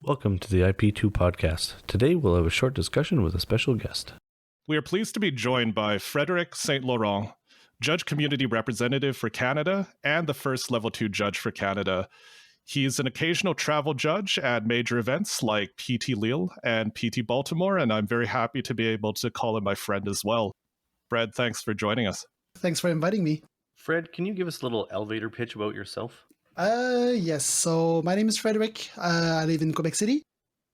Welcome to the IP2 podcast. Today we'll have a short discussion with a special guest. We are pleased to be joined by Frédéric St-Laurent, Judge Community Representative for Canada and the first Level 2 Judge for Canada. He's an occasional travel judge at major events like PT Lille and PT Baltimore, and I'm very happy to be able to call him my friend as well. Fred, thanks for joining us. Thanks for inviting me. Fred, can you give us a little elevator pitch about yourself? Yes, so my name is Frédéric. I live in Quebec City.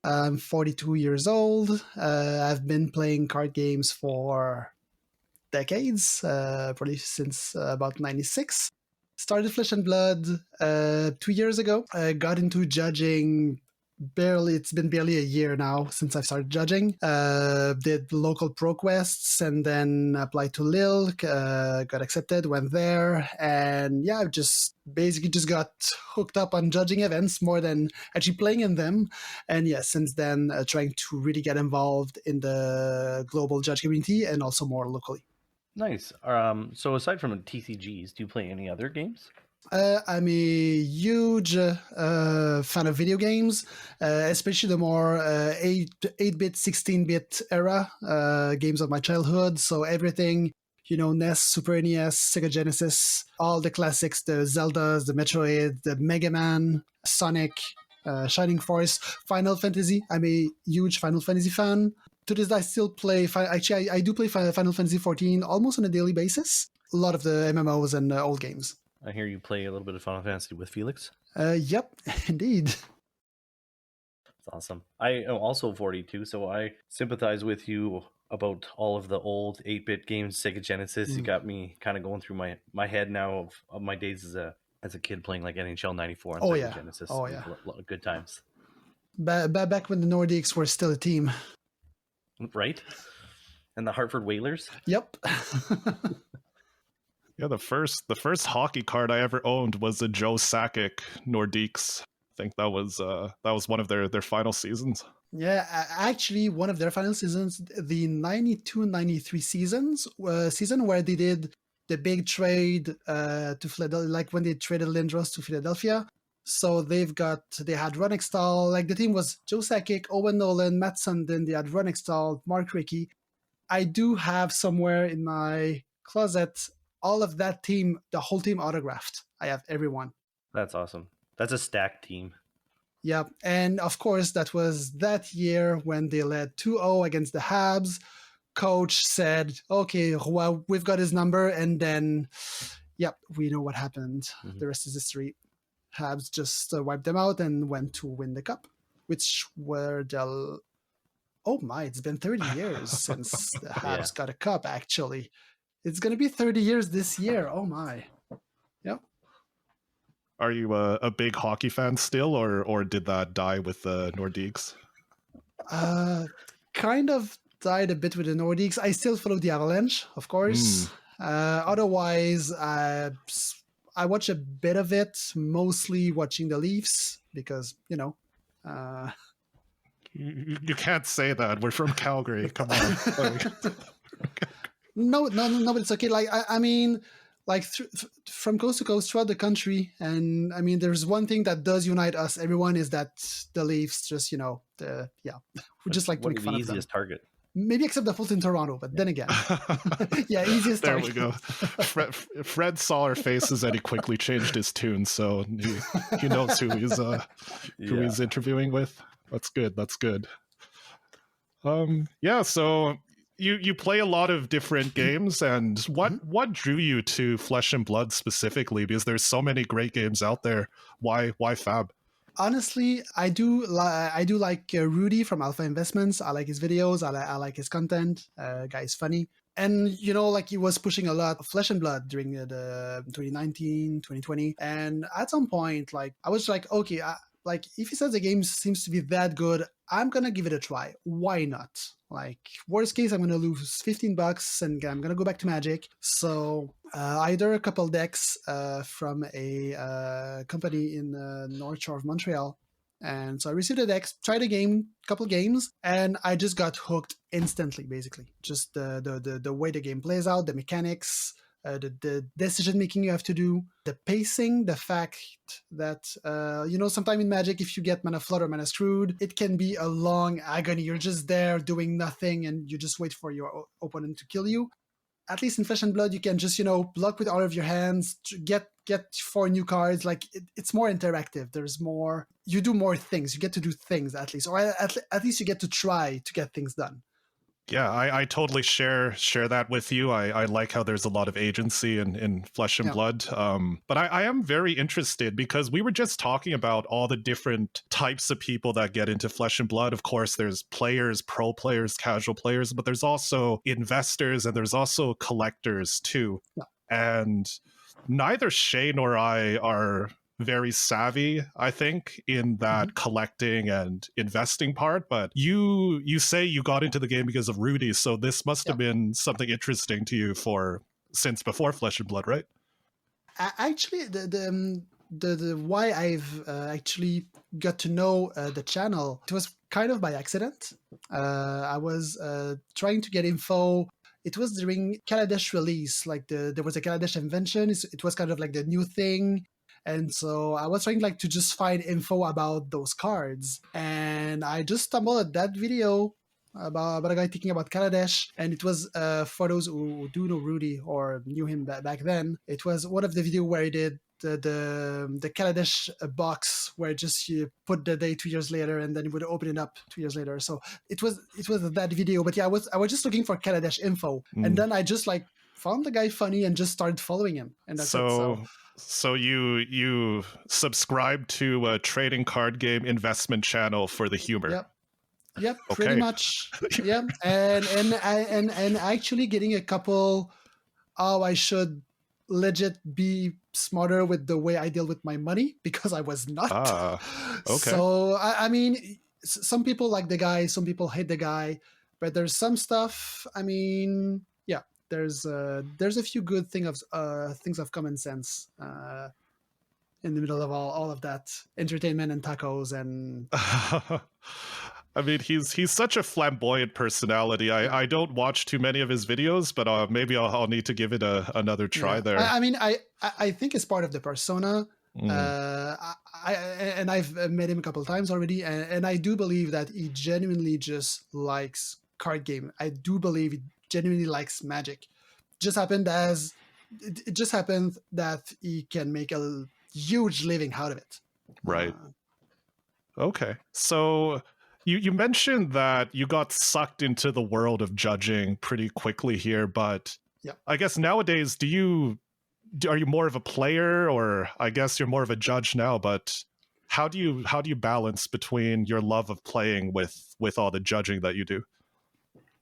I'm 42 years old. I've been playing card games for decades, probably since about 96. Started Flesh and Blood 2 years ago. I got into judging it's been barely a year now since I've started judging. Did local pro quests and then applied to Lille, got accepted, went there, and yeah, I've just got hooked up on judging events more than actually playing in them. And yeah, since then, trying to really get involved in the global judge community and also more locally. Nice. So aside from TCGs, do you play any other games? I'm a huge fan of video games, especially the more 8-bit, 16-bit era games of my childhood. So everything, NES, Super NES, Sega Genesis, all the classics, the Zeldas, the Metroid, the Mega Man, Sonic, Shining Force, Final Fantasy. I'm a huge Final Fantasy fan. To this day, I still play. Actually, I do play Final Fantasy 14 almost on a daily basis. A lot of the MMOs and old games. I hear you play a little bit of Final Fantasy with Felix. Yep, indeed. That's awesome. I am also 42, so I sympathize with you about all of the old 8-bit games, Sega Genesis. You got me kind of going through my head now of my days as a kid playing like NHL 94 on Sega Genesis. Oh, yeah. A lot of good times. Back when the Nordiques were still a team. Right? And the Hartford Whalers? Yep. Yeah, the first hockey card I ever owned was a Joe Sakic Nordiques. I think that was one of their final seasons. Yeah, actually, one of their final seasons, the 92-93 season where they did the big trade to Philadelphia, like when they traded Lindros to Philadelphia. So they had Ron Extall, like the team was Joe Sakic, Owen Nolan, Matt Sundin, they had Ron Extall, Mark Rickey. I do have somewhere in my closet all of that team, the whole team autographed. I have everyone. That's awesome. That's a stacked team. Yeah, and of course, that was that year when they led 2-0 against the Habs. Coach said, okay, well, we've got his number. And then, we know what happened. Mm-hmm. The rest is history. Habs just wiped them out and went to win the cup, which were it's been 30 years since the Habs got a cup, actually. It's going to be 30 years this year. Oh, my. Yep. Are you a big hockey fan still, or did that die with the Nordiques? Kind of died a bit with the Nordiques. I still follow the Avalanche, of course. Otherwise, I watch a bit of it, mostly watching the Leafs because, You can't say that. We're from Calgary. Come on. No, but it's okay. Like, I mean, like from coast to coast throughout the country. And I mean, there's one thing that does unite us, everyone, is that the Leafs just, we just like to make fun of them. The easiest target. Maybe except the Fulton Toronto, but then again. Easiest target. There we go. Fred saw our faces and he quickly changed his tune, so he knows who he's interviewing with. That's good. So you play a lot of different games, and what drew you to Flesh and Blood specifically? Because there's so many great games out there. Why Fab? Honestly, I do like Rudy from Alpha Investments. I like his videos. I like his content. Guy's funny. And, like he was pushing a lot of Flesh and Blood during the 2019, 2020. And at some point, like, I was like, okay, like if he says the game seems to be that good, I'm going to give it a try. Why not? Like, worst case, I'm going to lose $15 and I'm going to go back to Magic. So I ordered a couple decks from a company in the North Shore of Montreal. And so I received the decks, tried a couple games, and I just got hooked instantly, basically. Just the way the game plays out, the mechanics, the decision making you have to do, the pacing, the fact that sometime in Magic, if you get mana flood or mana screwed, it can be a long agony. You're just there doing nothing and you just wait for your opponent to kill you. At least in Flesh and Blood, you can just block with all of your hands, get 4 new cards. Like it's more interactive. There's more. You do more things. You get to do things at least, or at least you get to try to get things done. Yeah, I totally share that with you. I like how there's a lot of agency in Flesh and Blood. But I am very interested because we were just talking about all the different types of people that get into Flesh and Blood. Of course, there's players, pro players, casual players, but there's also investors and there's also collectors too. Yeah. And neither Shea nor I are very savvy, I think, in that collecting and investing part. But you say you got into the game because of Rudy, so this must have been something interesting to you since before Flesh and Blood, right? Actually, the why I've actually got to know the channel, it was kind of by accident. I was trying to get info. It was during Kaladesh release, like there was a Kaladesh invention. It was kind of like the new thing. And so I was trying to just find info about those cards. And I just stumbled at that video about a guy thinking about Kaladesh. And it was, for those who do know Rudy or knew him back then, it was one of the video where he did the Kaladesh box where just you put the day 2 years later and then you would open it up 2 years later. So it was that video. But yeah, I was just looking for Kaladesh info. And then I just found the guy funny and just started following him. And that's it. So you subscribe to a trading card game investment channel for the humor. Yep, pretty much. Yeah, and actually getting a couple. Oh, I should legit be smarter with the way I deal with my money because I was not. Okay. So I mean, some people like the guy, some people hate the guy, but there's some stuff. I mean, yeah. There's a few good things of common sense in the middle of all of that entertainment and tacos and. I mean, he's such a flamboyant personality. I don't watch too many of his videos, but maybe I'll need to give it another try there. I mean, I think it's part of the persona. And I've met him a couple of times already, and I do believe that he genuinely just likes card game. I do believe he genuinely likes Magic. It just happened that he can make a huge living out of it. Right. Okay. So you mentioned that you got sucked into the world of judging pretty quickly here, but I guess nowadays, are you more of a player, or I guess you're more of a judge now, but how do you balance between your love of playing with all the judging that you do?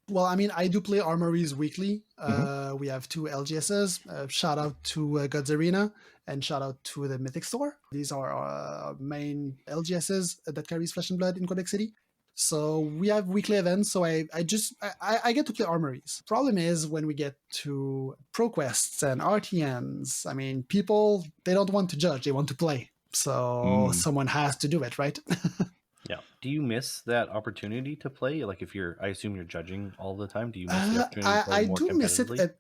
Well, I mean, I do play Armories weekly. We have 2 LGSs. Shout out to Gods Arena and shout out to the Mythic Store. These are our main LGSs that carries Flesh and Blood in Quebec City. So we have weekly events. So I get to play Armories. Problem is when we get to ProQuests and RTNs, I mean, people, they don't want to judge. They want to play. So someone has to do it, right? Yeah. Do you miss that opportunity to play? Like I assume you're judging all the time. Do you miss the opportunity to play more competitively?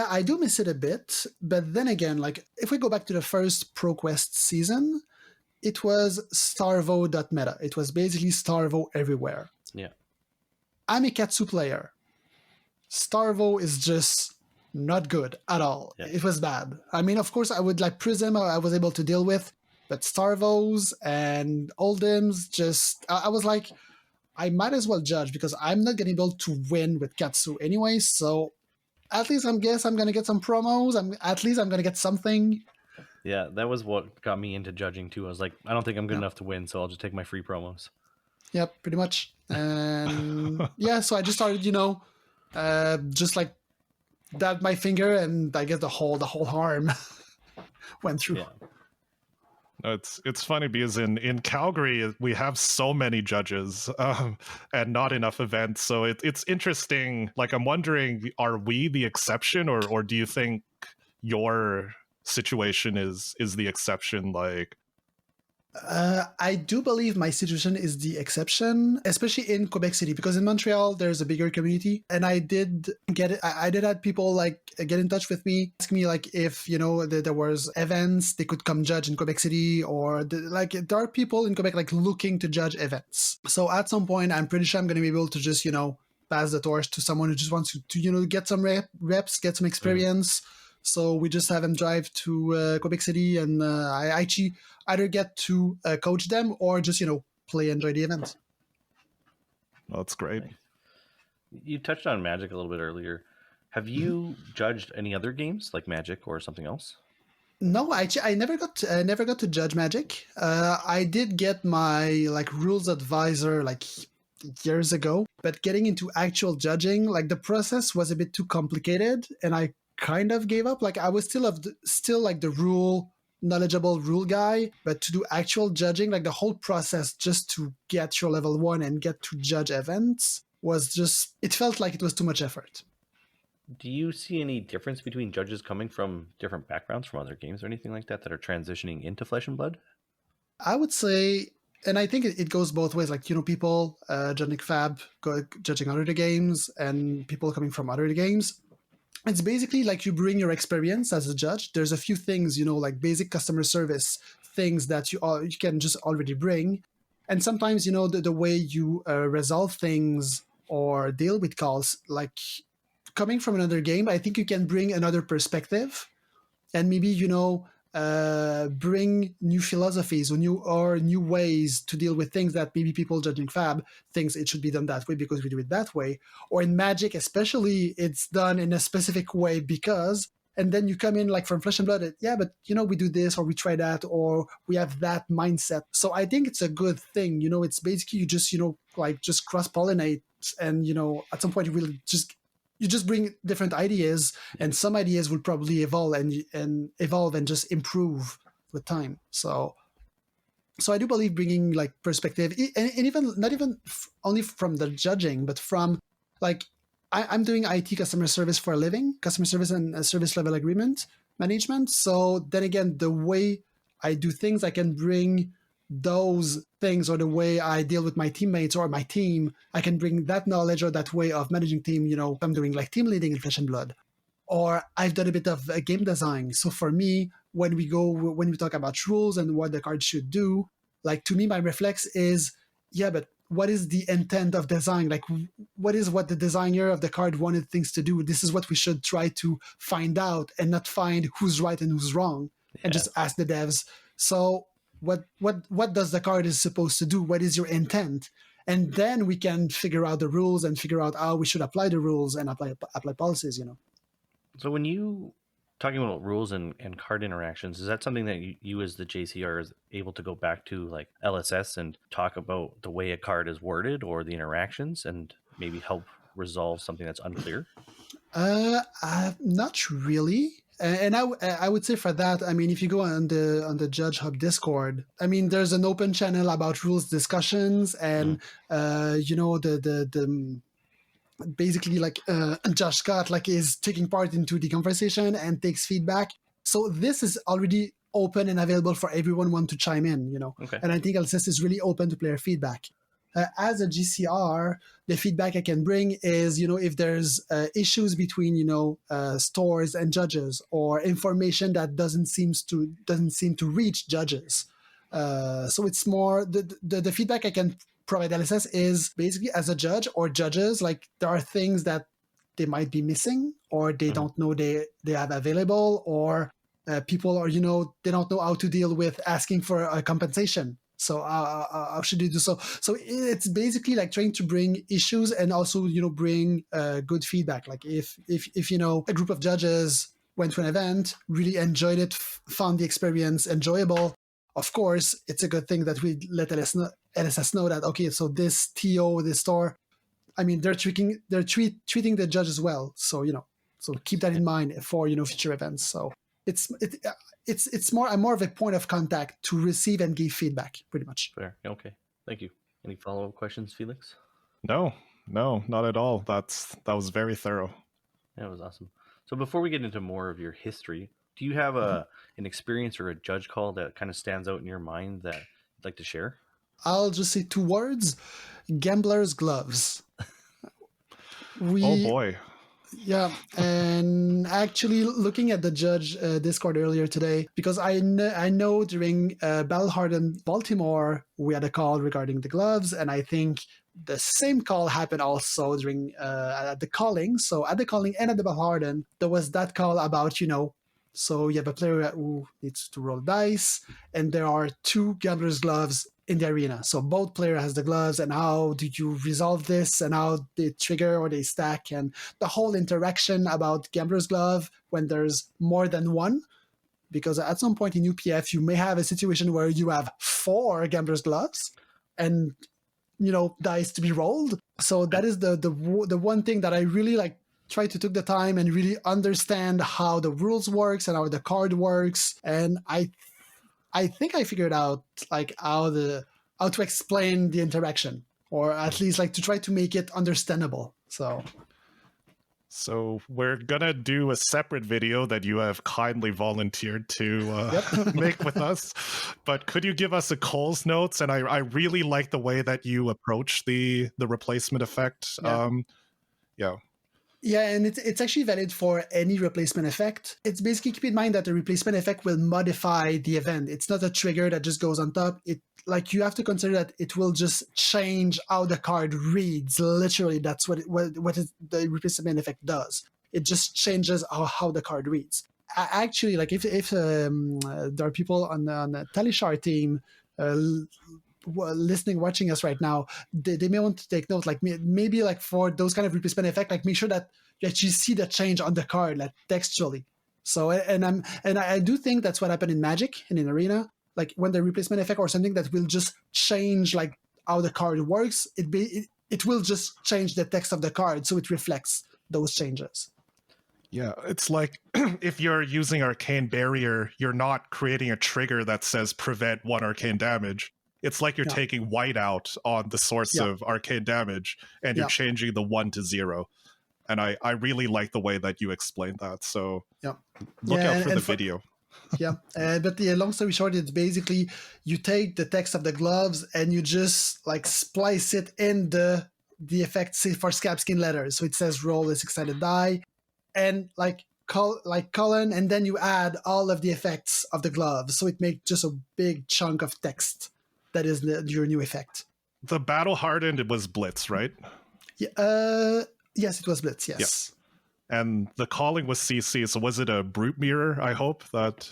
I do miss it a bit. But then again, if we go back to the first ProQuest season, it was Starvo.meta. It was basically Starvo everywhere. Yeah. I'm a Katsu player. Starvo is just not good at all. Yeah. It was bad. I mean, of course, I would Prism I was able to deal with. But Starvos and Oldims, I was like, I might as well judge because I'm not going to be able to win with Katsu anyway. So at least I'm going to get some promos. At least I'm going to get something. Yeah, that was what got me into judging too. I was like, I don't think I'm good enough to win, so I'll just take my free promos. Yep, pretty much. And so I just started, just dabbed my finger and I guess the whole arm went through. Yeah. It's funny because in Calgary we have so many judges and not enough events, so it's interesting. I'm wondering, are we the exception, or do you think your situation is the exception? I do believe my situation is the exception, especially in Quebec City, because in Montreal there's a bigger community, and I did get it. I did have people like get in touch with me, ask me like if there was events they could come judge in Quebec City, or like there are people in Quebec like looking to judge events. So at some point, I'm pretty sure I'm going to be able to just pass the torch to someone who just wants to get some reps, get some experience. So we just have them drive to Quebec City, and I actually either get to coach them or just play, enjoy the event. Well, that's great. Nice. You touched on Magic a little bit earlier. Have you judged any other games like Magic or something else? No, I never got to judge Magic. I did get my like rules advisor like years ago, but getting into actual judging, like the process was a bit too complicated, and I kind of gave up. Like I was still like the knowledgeable rule guy, but to do actual judging, like the whole process just to get your level 1 and get to judge events was just, it felt like it was too much effort. Do you see any difference between judges coming from different backgrounds from other games or anything like that are transitioning into Flesh and Blood? I would say, and I think it goes both ways. Like, people judging Fab, judging other games, and people coming from other games. It's basically like you bring your experience as a judge. There's a few things, like basic customer service things that you can just already bring. And sometimes, the way you resolve things or deal with calls, like coming from another game, I think you can bring another perspective and maybe, bring new philosophies or new ways to deal with things that maybe people judging Fab thinks it should be done that way because we do it that way. Or in Magic especially, it's done in a specific way because, and then you come in like from Flesh and Blood, but we do this or we try that or we have that mindset. So I think it's a good thing. It's basically you just, just cross-pollinate and, at some point you just bring different ideas, and some ideas will probably evolve and just improve with time. So I do believe bringing like perspective, and even not even only from the judging, but from like I'm doing IT customer service for a living, customer service and service level agreement management. So then again, the way I do things, I can bring those things, or the way I deal with my teammates or my team, I can bring that knowledge or that way of managing team. I'm doing like team leading in Flesh and Blood, or I've done a bit of game design. So for me, when we talk about rules and what the card should do, like to me, my reflex is, but what is the intent of design? Like what the designer of the card wanted things to do? This is what we should try to find out, and not find who's right and who's wrong, and just ask the devs. So what does the card is supposed to do? What is your intent? And then we can figure out the rules and figure out how we should apply the rules and apply policies. So when you talking about rules and card interactions, is that something that you as the JCR is able to go back to like LSS and talk about the way a card is worded or the interactions and maybe help resolve something that's unclear? Not really. And I would say for that, I mean, if you go on the Judge Hub Discord, I mean, there's an open channel about rules discussions, and the basically like Josh Scott like is taking part into the conversation and takes feedback. So this is already open and available for everyone want to chime in. Okay. And I think LSS is really open to player feedback. As a GCR, the feedback I can bring is, if there's issues between, stores and judges, or information that doesn't seem to reach judges. So it's more the feedback I can provide LSS is basically as a judge or judges, like there are things that they might be missing, or they don't know they have available, or people are, they don't know how to deal with asking for a compensation. So how should you do so? So it's basically like trying to bring issues and also, bring good feedback. Like if a group of judges went to an event, really enjoyed it, found the experience enjoyable, of course, it's a good thing that we let LSS know that, okay, so this TO, this store, I mean, they're treating the judges well. So, so keep that in mind for, future events. So it's more, I'm more of a point of contact to receive and give feedback, pretty much. Fair. Okay. Thank you. Any follow-up questions, Felix? No, not at all. That was very thorough. That was awesome. So before we get into more of your history, do you have an experience or a judge call that kind of stands out in your mind that like to share? I'll just say 2 words: gambler's gloves. Oh boy. Yeah, and actually looking at the judge Discord earlier today, because I know during Battle-Hardened Baltimore, we had a call regarding the gloves, and I think the same call happened also during at the calling. So at the calling and at the Battle-Hardened, there was that call about, so you have a player who needs to roll dice, and there are 2 gambler's gloves in the arena. So both player has the gloves, and how do you resolve this, and how they trigger or they stack, and the whole interaction about gambler's glove when there's more than one. Because at some point in UPF, you may have a situation where you have 4 gambler's gloves and, dice to be rolled. So that is the one thing that I really try to take the time and really understand how the rules works and how the card works. And I think I figured out how to explain the interaction, or at least to try to make it understandable. So we're gonna do a separate video that you have kindly volunteered to make with us. But could you give us a Cole's notes? And I really like the way that you approach the replacement effect. Yeah, and it's actually valid for any replacement effect. It's basically, keep in mind that the replacement effect will modify the event. It's not a trigger that just goes on top. You have to consider that it will just change how the card reads. Literally, that's what the replacement effect does. It just changes how the card reads. Actually, if there are people on the Talishar team listening, watching us right now, they may want to take note, maybe for those kind of replacement effect, make sure that you actually see the change on the card, textually. So, and I do think that's what happened in Magic and in Arena, when the replacement effect or something that will just change how the card works, it will just change the text of the card so it reflects those changes. Yeah, it's like if you're using Arcane Barrier, you're not creating a trigger that says prevent 1 arcane damage. It's like you're taking white out on the source of arcane damage, and you're changing the 1 to 0. And I really like the way that you explained that. So look out for the video. But the long story short, it's basically you take the text of the gloves and you just splice it in the effect, say for scab skin letters. So it says roll a 6-sided die, and colon, and then you add all of the effects of the gloves. So it makes just a big chunk of text. That is your new effect. The battle hardened, it was Blitz, right? Yeah. Yes, it was Blitz. Yes. Yeah. And the calling was CC. So was it a brute mirror? I hope that.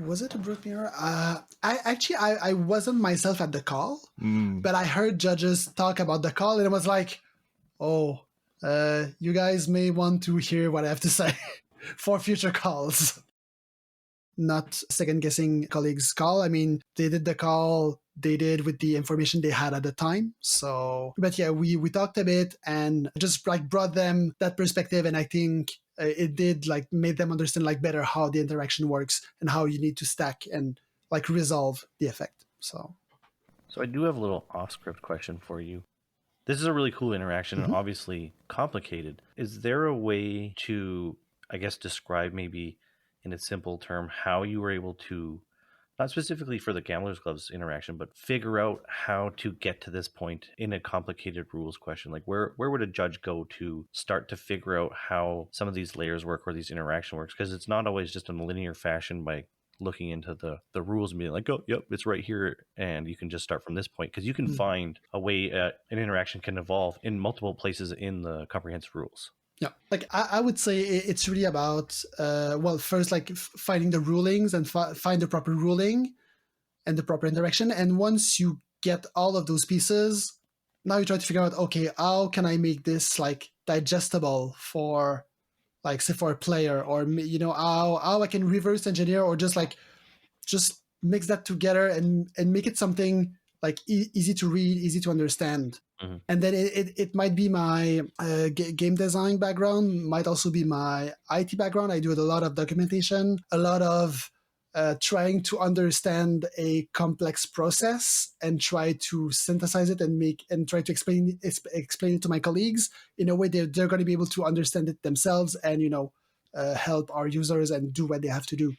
Was it a brute mirror? I wasn't myself at the call, but I heard judges talk about the call, and it was like, oh, you guys may want to hear what I have to say for future calls. Not second-guessing colleagues' call. I mean, they did the call they did with the information they had at the time. So, but yeah, we talked a bit and just brought them that perspective, and I think it did made them understand better how the interaction works and how you need to stack and resolve the effect. So I do have a little off-script question for you. This is a really cool interaction and obviously complicated. Is there a way to, I guess, describe maybe in a simple term how you were able to, not specifically for the Gambler's Gloves interaction, but figure out how to get to this point in a complicated rules question? Where would a judge go to start to figure out how some of these layers work or these interaction works? Because it's not always just in a linear fashion by looking into the rules and being like, oh, yep, it's right here, and you can just start from this point, because you can find a way an interaction can evolve in multiple places in the comprehensive rules. Yeah, I would say it's really about, first, finding the rulings and find the proper ruling and the proper interaction. And once you get all of those pieces, now you try to figure out, okay, how can I make this digestible for, say for a player, or, how I can reverse engineer or just mix that together and make it something easy to read, easy to understand. And then it might be my game design background, might also be my IT background. I do a lot of documentation, a lot of trying to understand a complex process and try to synthesize it and try to explain it to my colleagues in a way they're going to be able to understand it themselves and help our users and do what they have to do.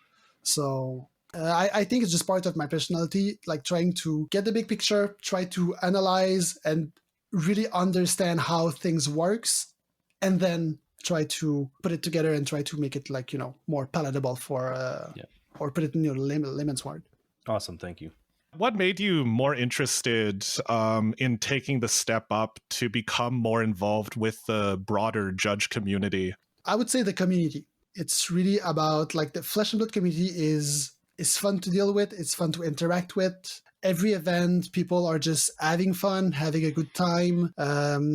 So I think it's just part of my personality, like trying to get the big picture, try to analyze and really understand how things works, and then try to put it together and try to make it like, more palatable for, or put it in your layman's word. Awesome. Thank you. What made you more interested in taking the step up to become more involved with the broader judge community? I would say the community. It's really about like the Flesh and Blood community is fun to deal with. It's fun to interact with. Every event, people are just having fun, having a good time.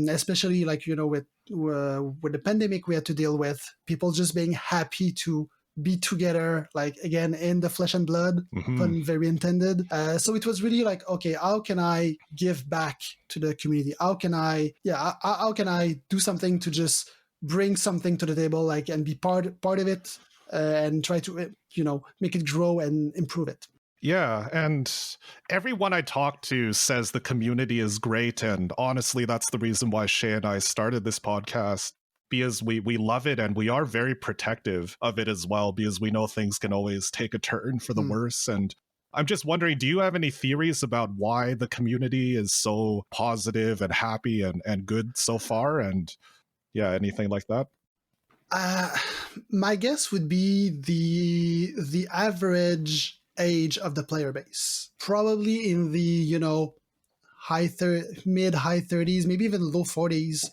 Especially like, with the pandemic we had to deal with, people just being happy to be together, like again in the flesh and blood, pun very intended. So it was really like, okay, how can I give back to the community? How can I do something to just bring something to the table, like, and be part of it, and try to make it grow and improve it. Yeah, and everyone I talk to says the community is great, and honestly, that's the reason why Shea and I started this podcast. Because we love it, and we are very protective of it as well, because we know things can always take a turn for the worse. And I'm just wondering, do you have any theories about why the community is so positive and happy and good so far? And yeah, anything like that? My guess would be the average age of the player base, probably in the mid high 30s, maybe even low 40s.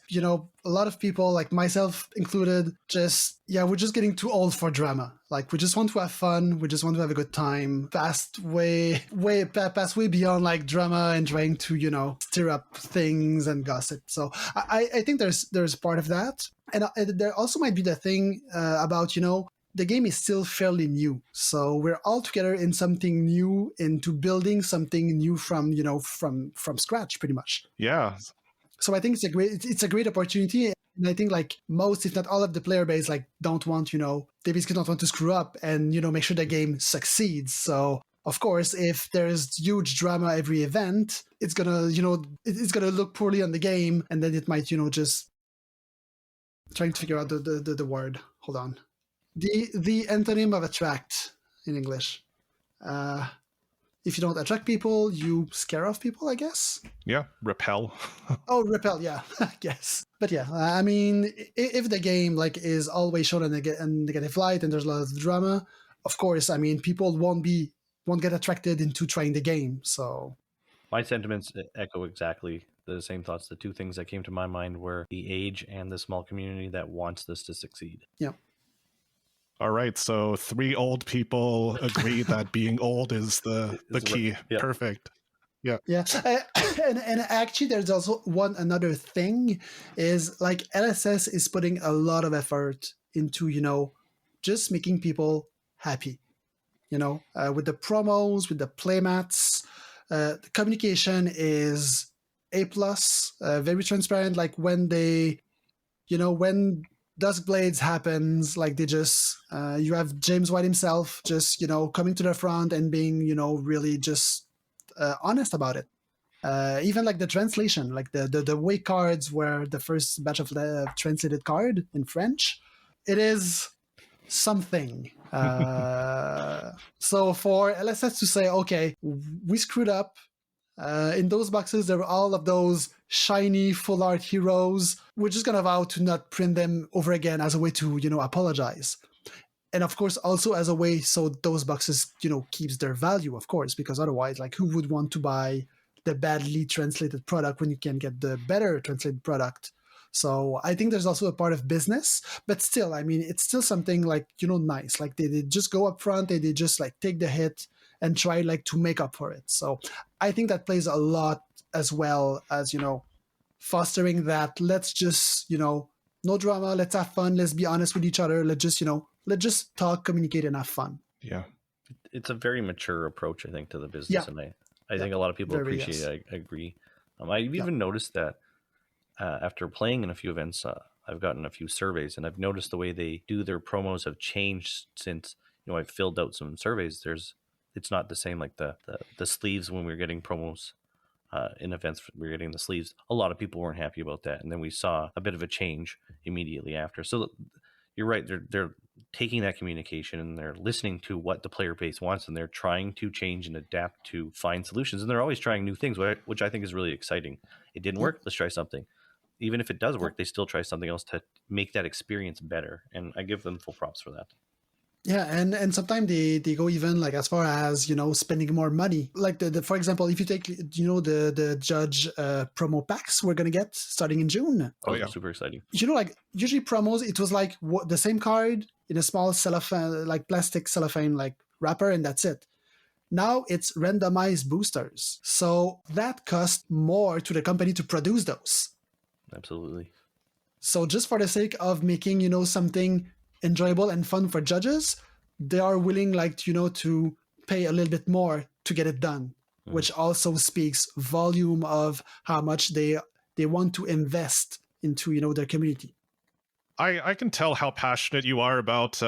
A lot of people, like myself included, we're just getting too old for drama. Like, we just want to have fun, we just want to have a good time, pass way beyond like drama and trying to stir up things and gossip. So I think there's part of that, and there also might be the thing about the game is still fairly new, so we're all together in something new, into building something new from scratch, pretty much. Yeah. So I think it's a great opportunity, and I think like most, if not all, of the player base like don't want they basically don't want to screw up and make sure the game succeeds. So of course, if there's huge drama every event, it's gonna it's gonna look poorly on the game, and then it might just trying to figure out the word. Hold on. The antonym of attract in English. If you don't attract people, you scare off people, I guess. Yeah, repel. Oh, repel, yeah, yes. But yeah, I mean, if the game like is always shown in negative light and there's a lot of drama, of course, I mean, people won't get attracted into trying the game. So my sentiments echo exactly the same thoughts. The two things that came to my mind were the age and the small community that wants this to succeed. Yeah. All right, so 3 old people agree that being old is the key. Yeah. Perfect. Yeah. Yeah. And actually, there's also another thing is like LSS is putting a lot of effort into, just making people happy, with the promos, with the playmats. The communication is A+, very transparent. Like when when Duskblades happens, like they just you have James White himself just coming to the front and being really just honest about it. Even like the translation, like the way cards were the first batch of the translated card in French, it is something. So for LSS to say, okay, we screwed up. In those boxes, there were all of those shiny full art heroes. We're just gonna vow to not print them over again as a way to, apologize. And of course, also as a way so those boxes, keeps their value, of course, because otherwise, like, who would want to buy the badly translated product when you can get the better translated product? So I think there's also a part of business, but still, I mean, it's still something like, nice. Like they just go up front, they just like take the hit and try like to make up for it. So I think that plays a lot, as well as, fostering that let's just, no drama, let's have fun, let's be honest with each other, let's just talk, communicate, and have fun. Yeah. It's a very mature approach, I think, to the business, and I think a lot of people appreciate it. I agree. I've even noticed that after playing in a few events, I've gotten a few surveys, and I've noticed the way they do their promos have changed since I've filled out some surveys. It's not the same like the sleeves when we were getting promos in events. We were getting the sleeves. A lot of people weren't happy about that, and then we saw a bit of a change immediately after. So you're right. taking that communication and they're listening to what the player base wants, and they're trying to change and adapt to find solutions. And they're always trying new things, which I think is really exciting. It didn't work. Let's try something. Even if it does work, they still try something else to make that experience better. And I give them full props for that. Yeah, and sometimes they go even like as far as, spending more money. Like the for example, if you take, the judge promo packs we're gonna get starting in June. Oh yeah, super exciting. Like usually promos, it was like the same card in a small cellophane, like plastic cellophane like wrapper, and that's it. Now it's randomized boosters, so that costs more to the company to produce those. Absolutely. So just for the sake of making, something enjoyable and fun for judges, they are willing, to pay a little bit more to get it done, which also speaks volume of how much they want to invest into, their community. I can tell how passionate you are about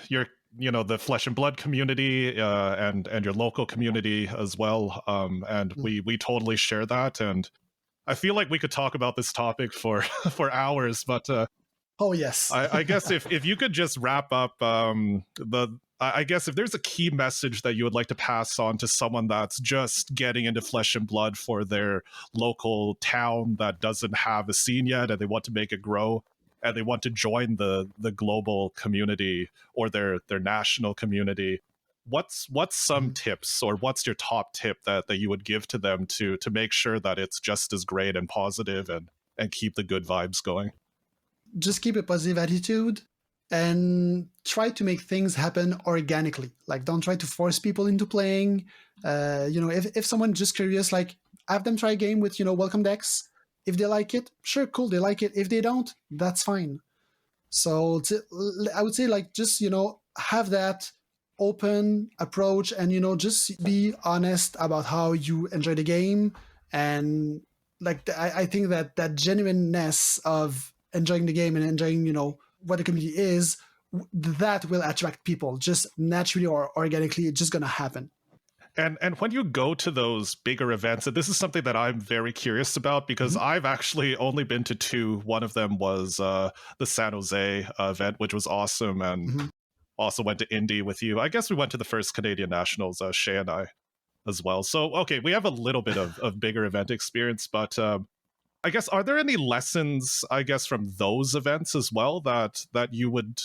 your, the Flesh and Blood community and your local community as well. And we totally share that. And I feel like we could talk about this topic for hours, but oh yes, I guess if you could just wrap up I guess if there's a key message that you would like to pass on to someone that's just getting into Flesh and Blood for their local town that doesn't have a scene yet, and they want to make it grow, and they want to join the global community or their national community, what's some tips, or what's your top tip that you would give to them to make sure that it's just as great and positive and keep the good vibes going? Just keep a positive attitude and try to make things happen organically. Like, don't try to force people into playing. If someone just curious, like, have them try a game with, welcome decks. If they like it, sure, cool, they like it. If they don't, that's fine. So I would say, like, just, have that open approach and, just be honest about how you enjoy the game. And, like, I think that genuineness of enjoying the game and enjoying, what the community is, that will attract people just naturally or organically. It's just going to happen. And when you go to those bigger events, and this is something that I'm very curious about, because I've actually only been to two. One of them was the San Jose event, which was awesome, and also went to Indy with you. I guess we went to the first Canadian Nationals, Shea and I, as well. So, okay, we have a little bit of bigger event experience, but I guess, are there any lessons, I guess, from those events as well that you would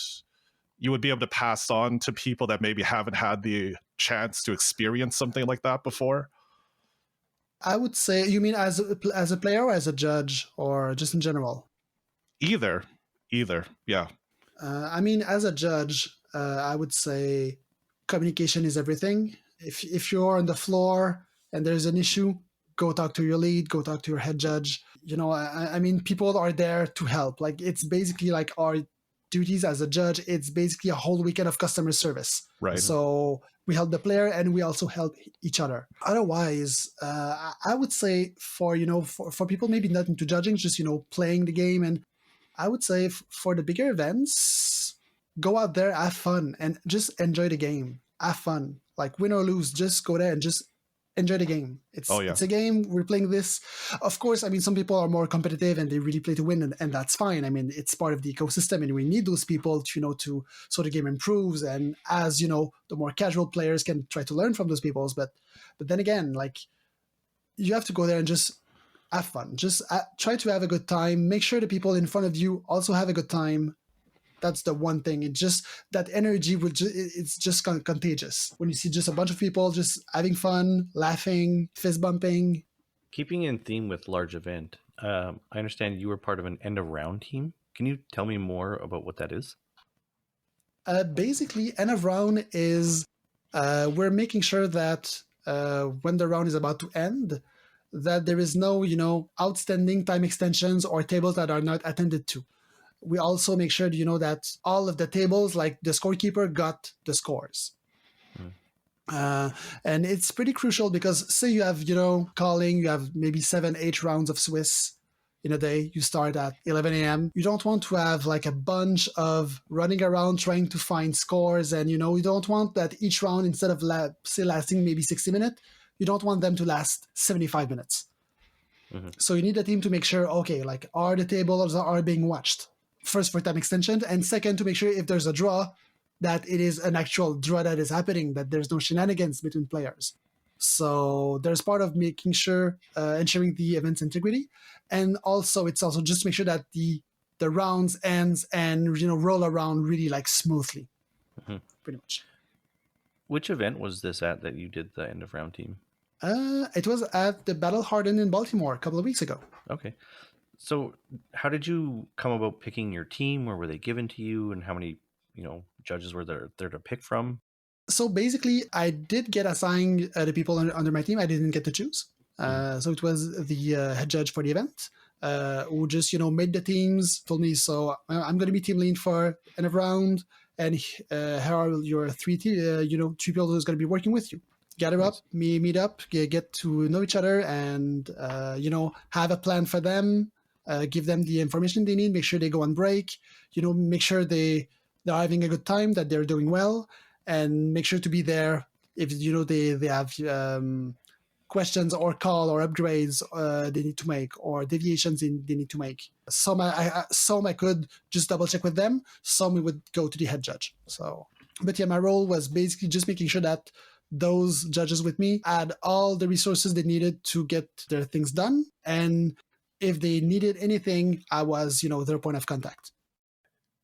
be able to pass on to people that maybe haven't had the chance to experience something like that before? I would say, you mean as a player or as a judge, or just in general? Either, yeah. I mean, as a judge, I would say communication is everything. If you're on the floor and there's an issue, go talk to your lead, go talk to your head judge. I mean, people are there to help. Like, it's basically like our duties as a judge. It's basically a whole weekend of customer service. Right. So we help the player and we also help each other. Otherwise, I would say for people maybe not into judging, just, playing the game. And I would say for the bigger events, go out there, have fun, and just enjoy the game. Have fun. Like, win or lose, just go there and just enjoy the game. It's a game. We're playing this. Of course, I mean, some people are more competitive and they really play to win, and that's fine. I mean, it's part of the ecosystem, and we need those people to so the game improves. And as the more casual players can try to learn from those people. But then again, like, you have to go there and just have fun. Just try to have a good time. Make sure the people in front of you also have a good time. That's the one thing. It just, that energy it's just contagious when you see just a bunch of people just having fun, laughing, fist bumping. Keeping in theme with large event, I understand you were part of an end of round team. Can you tell me more about what that is? Basically, end of round is we're making sure that when the round is about to end, that there is no outstanding time extensions or tables that are not attended to. We also make sure that all of the tables, like the scorekeeper, got the scores. And it's pretty crucial because say you have, calling, you have maybe 7-8 rounds of Swiss in a day. You start at 11 a.m. You don't want to have like a bunch of running around trying to find scores. And, you don't want that each round, instead of lasting maybe 60 minutes, you don't want them to last 75 minutes. So you need a team to make sure, okay, like, are the tables are being watched? First, for time extension, and second, to make sure if there's a draw, that it is an actual draw that is happening, that there's no shenanigans between players. So there's part of making sure, ensuring the event's integrity, and also it's also just make sure that the rounds ends and roll around really like smoothly, pretty much. Which event was this at that you did the end of round team? It was at the Battle Hardened in Baltimore a couple of weeks ago. Okay. So how did you come about picking your team, or were they given to you, and how many judges were there to pick from? So basically, I did get assigned the people under my team. I didn't get to choose. So it was the head judge for the event who just made the teams, told me, so I'm going to be team lead for end of round, and here are your three people who's going to be working with you. Gather up, meet up, get to know each other, and have a plan for them. Give them the information they need. Make sure they go on break. Make sure they're having a good time, that they're doing well, and make sure to be there if they have questions or call or upgrades they need to make, or deviations they need to make. Some I could just double check with them. Some we would go to the head judge. So, but yeah, my role was basically just making sure that those judges with me had all the resources they needed to get their things done, and if they needed anything, I was their point of contact.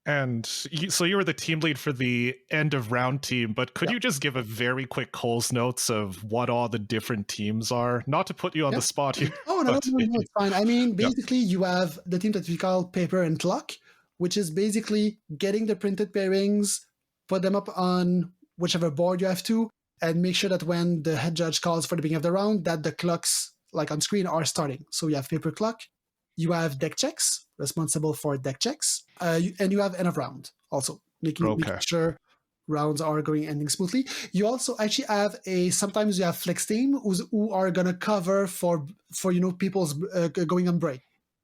And so you were the team lead for the end of round team, but could you just give a very quick Coles notes of what all the different teams are? Not to put you on the spot here. Oh, no, it's fine. I mean, basically, you have the team that we call Paper and Clock, which is basically getting the printed pairings, put them up on whichever board you have to, and make sure that when the head judge calls for the beginning of the round, that the clocks, like on screen, are starting. So you have Paper Clock. You have deck checks, responsible for deck checks, and you have end of round, also making sure rounds are ending smoothly. You also actually have sometimes you have flex team who are gonna cover for people's going on break.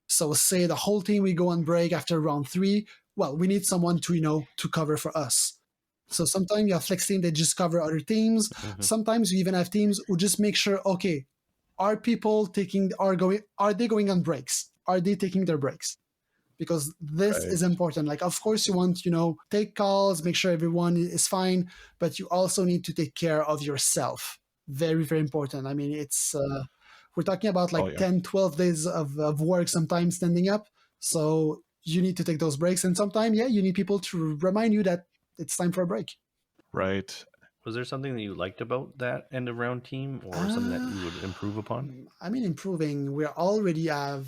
So say the whole team we go on break after round 3. Well, we need someone to cover for us. So sometimes you have flex team that just cover other teams. Mm-hmm. Sometimes you even have teams who just make sure, okay, are they going on breaks? Are they taking their breaks? Because this is important. Like, of course, you want, take calls, make sure everyone is fine, but you also need to take care of yourself. Very, very important. I mean, it's, we're talking about 10, 12 days of work, sometimes standing up. So you need to take those breaks. And sometimes, you need people to remind you that it's time for a break. Right. Was there something that you liked about that end of round team, or something that you would improve upon? I mean, improving. We already have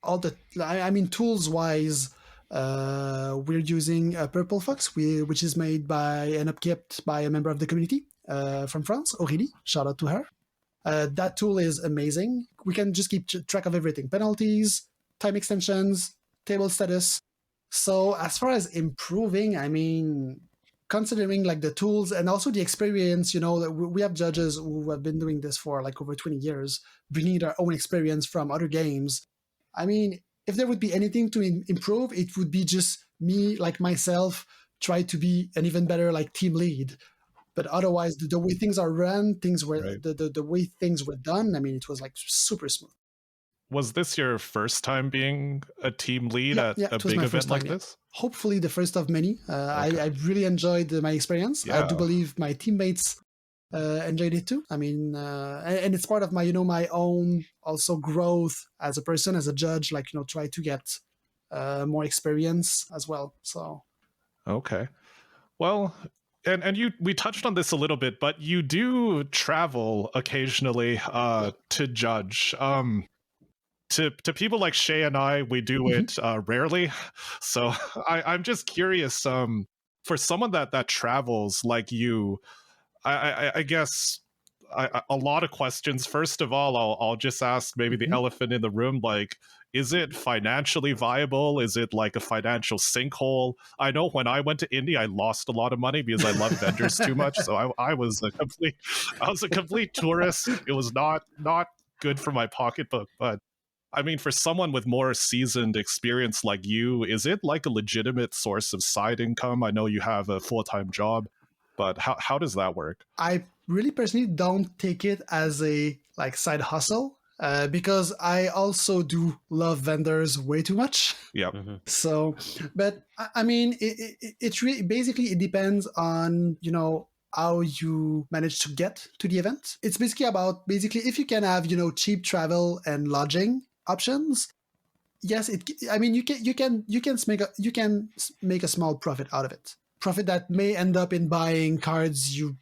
all the. I mean, tools wise, we're using a Purple Fox, which is made by and upkept by a member of the community from France, Aurélie. Shout out to her. That tool is amazing. We can just keep track of everything: penalties, time extensions, table status. So as far as improving, I mean, considering like the tools and also the experience, we have judges who have been doing this for like over 20 years, bringing their own experience from other games. I mean, if there would be anything to improve, it would be just me, like myself, try to be an even better like team lead. But otherwise, the way things are run, the way things were done, I mean, it was like super smooth. Was this your first time being a team lead at a big event like this? Hopefully the first of many. I really enjoyed my experience. I do believe my teammates enjoyed it too. I mean, and it's part of my, my own also growth as a person, as a judge, like, try to get more experience as well. So. Okay. Well, and we touched on this a little bit, but you do travel occasionally to judge. To people like Shea and I, we do it rarely. So I'm just curious, for someone that travels like you, I guess a lot of questions. First of all, I'll just ask maybe the elephant in the room, like, is it financially viable? Is it like a financial sinkhole? I know when I went to Indy, I lost a lot of money because I love vendors too much. So I was a complete tourist. It was not good for my pocketbook, but I mean, for someone with more seasoned experience like you, is it like a legitimate source of side income? I know you have a full-time job, but how does that work? I really personally don't take it as a like side hustle. because I also do love vendors way too much. Yep. Mm-hmm. So, but I mean, it's really basically it depends on how you manage to get to the event. It's basically about if you can have cheap travel and lodging options. Yes, I mean you can make a small profit out of it. Profit that may end up in buying cards you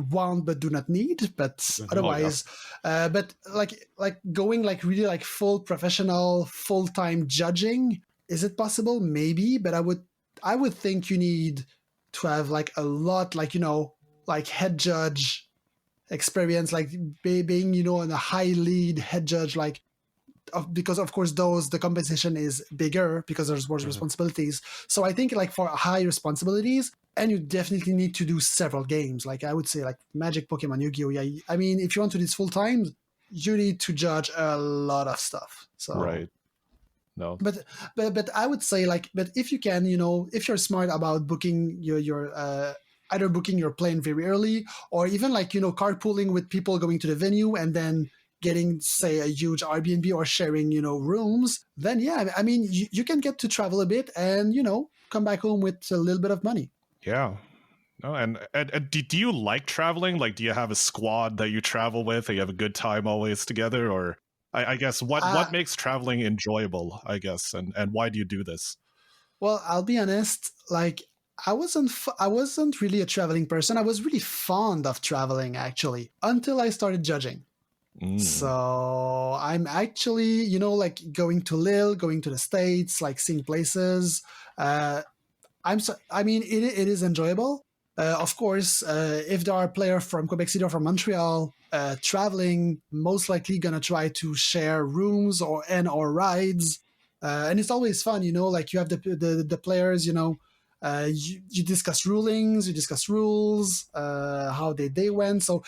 want but do not need, but otherwise, but like going like really like full professional full time judging, is it possible? Maybe, but I would think you need to have like a lot like head judge experience, like being in a high lead head judge because of course the compensation is bigger because there's more responsibilities. So I think like for high responsibilities, and you definitely need to do several games. Like I would say like Magic, Pokemon, Yu-Gi-Oh! Yeah, I mean if you want to do this full time, you need to judge a lot of stuff. So Right. No. But I would say but if you can, if you're smart about booking your either booking your plane very early or even carpooling with people going to the venue and then getting say a huge Airbnb or sharing rooms, then yeah, I mean you can get to travel a bit and come back home with a little bit of money. Yeah. No, and do you like traveling? Like, do you have a squad that you travel with, and you have a good time always together? Or I guess what makes traveling enjoyable? I guess, and why do you do this? Well, I'll be honest. Like, I wasn't really a traveling person. I was really fond of traveling actually until I started judging. So I'm actually, like going to Lille, going to the States, like seeing places. I mean, it is enjoyable. Of course, if there are players from Quebec City or from Montreal traveling, most likely gonna try to share rooms or rides, and it's always fun. Like you have the players. You discuss rulings, you discuss rules, how they went. So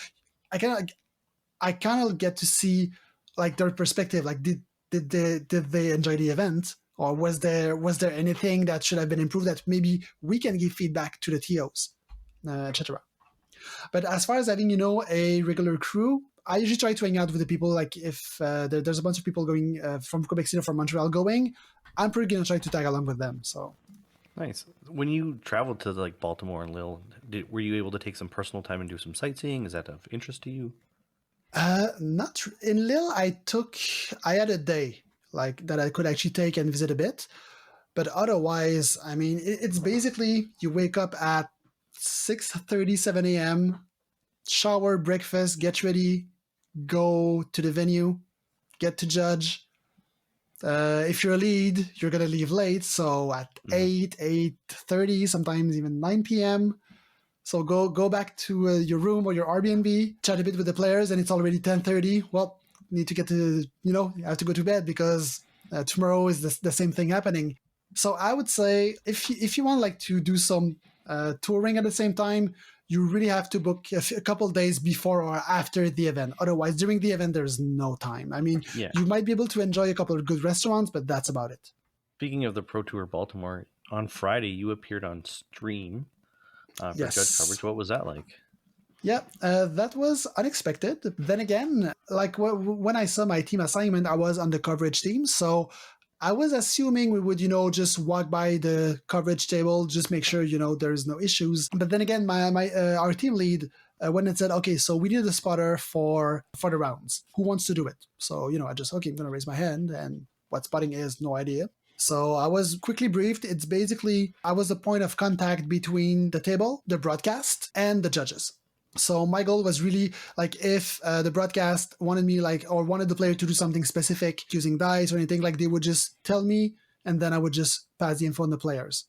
I kind of get to see like their perspective. Like did they enjoy the event? Or was there anything that should have been improved that maybe we can give feedback to the TOs, etc. But as far as having a regular crew, I usually try to hang out with the people. Like if there's a bunch of people going from Quebec City or from Montreal going, I'm pretty gonna try to tag along with them. So nice. When you traveled to like Baltimore and Lille, were you able to take some personal time and do some sightseeing? Is that of interest to you? Not in Lille. I had a day like that I could actually take and visit a bit. But otherwise, I mean, it's basically you wake up at 6:30, 7 a.m., shower, breakfast, get ready, go to the venue, get to judge. If you're a lead, you're going to leave late. So at 8, 8:30, sometimes even 9 p.m. So go back to your room or your Airbnb, chat a bit with the players, and it's already 10:30. Well, need to get to, you have to go to bed because tomorrow is the same thing happening. So I would say if you want like to do some touring at the same time, you really have to book a couple days before or after the event. Otherwise, during the event, there's no time. I mean, you might be able to enjoy a couple of good restaurants, but that's about it. Speaking of the Pro Tour Baltimore, on Friday, you appeared on stream for judge coverage. What was that like? Yeah, that was unexpected. Then again, like when I saw my team assignment, I was on the coverage team. So I was assuming we would, just walk by the coverage table, just make sure, there's no issues. But then again, our team lead went and said, okay, so we need a spotter for the rounds. Who wants to do it? So, I just, okay, I'm going to raise my hand. And what spotting is, no idea. So I was quickly briefed. It's basically, I was the point of contact between the table, the broadcast, and the judges. So my goal was really like if the broadcast wanted me or wanted the player to do something specific using dice or anything, like they would just tell me and then I would just pass the info on the players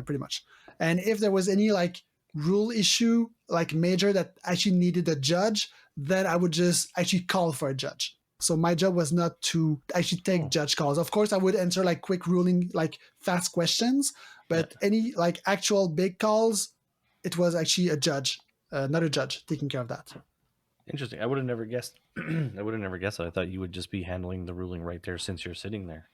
pretty much. And if there was any like rule issue, like major that actually needed a judge, then I would just actually call for a judge. So my job was not to actually take judge calls. Of course, I would answer like quick ruling, like fast questions, but any like actual big calls, it was actually a judge. Not a judge taking care of that. Interesting. I would have never guessed. I would have never guessed that. I thought you would just be handling the ruling right there since you're sitting there.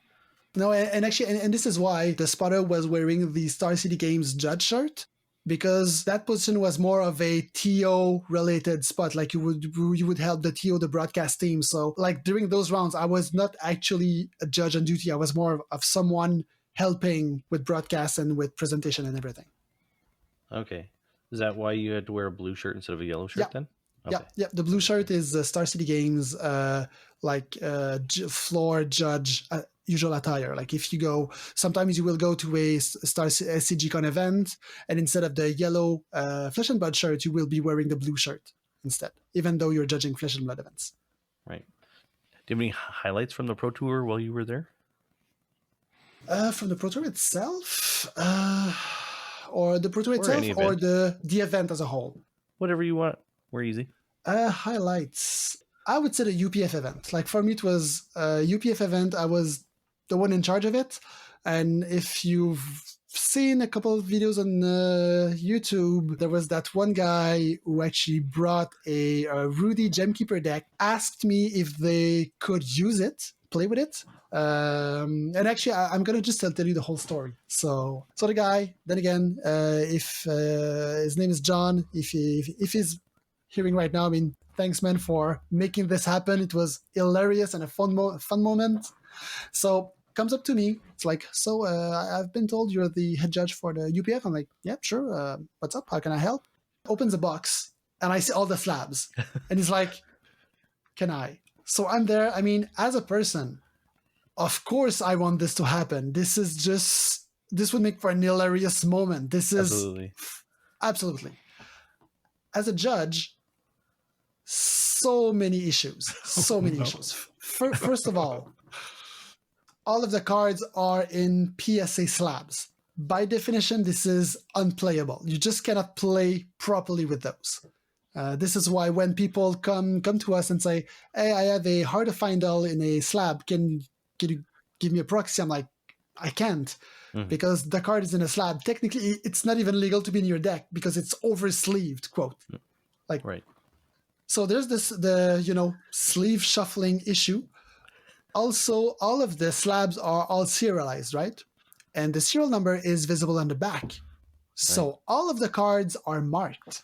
No, and actually, and this is why the spotter was wearing the Star City Games judge shirt. because that position was more of a TO related spot. Like you would help the TO, the broadcast team. So like during those rounds, I was not actually a judge on duty. I was more of someone helping with broadcast and with presentation and everything. Okay. Is that why you had to wear a blue shirt instead of a yellow shirt then? Okay. Yeah. The blue shirt is Star City Games, floor judge usual attire. Like if you go, sometimes you will go to a Star SCGCon event, and instead of the yellow Flesh and Blood shirt, you will be wearing the blue shirt instead, even though you're judging Flesh and Blood events. Right. Do you have any highlights from the Pro Tour while you were there? From the Pro Tour itself, or the Pro Tour itself, or the event as a whole? Whatever you want. We're easy. Highlights. I would say the UPF event. Like for me, it was a UPF event. I was the one in charge of it. And if you've seen a couple of videos on YouTube, there was that one guy who actually brought a Rudy Gemkeeper deck, asked me if they could use it, play with it. And actually, I'm going to just tell you the whole story. So the guy, then again, if his name is John, if he's hearing right now, I mean, thanks, man, for making this happen. It was hilarious and a fun moment. So comes up to me. It's like, so I've been told you're the head judge for the UPF. I'm like, yeah, sure. What's up? How can I help? Opens a box and I see all the slabs. And he's like, can I? So I'm there. I mean, as a person, of course I want this to happen. This would make for an hilarious moment. This is absolutely. As a judge, so many issues. First of all of the cards are in PSA slabs. By definition, this is unplayable. You just cannot play properly with those. This is why when people come to us and say, hey, I have a hard to find all in a slab, can you give me a proxy? I'm like, I can't, because the card is in a slab. Technically, it's not even legal to be in your deck because it's over-sleeved, quote. Like, right. So there's the sleeve shuffling issue. Also, all of the slabs are all serialized, right? And the serial number is visible on the back. So all of the cards are marked.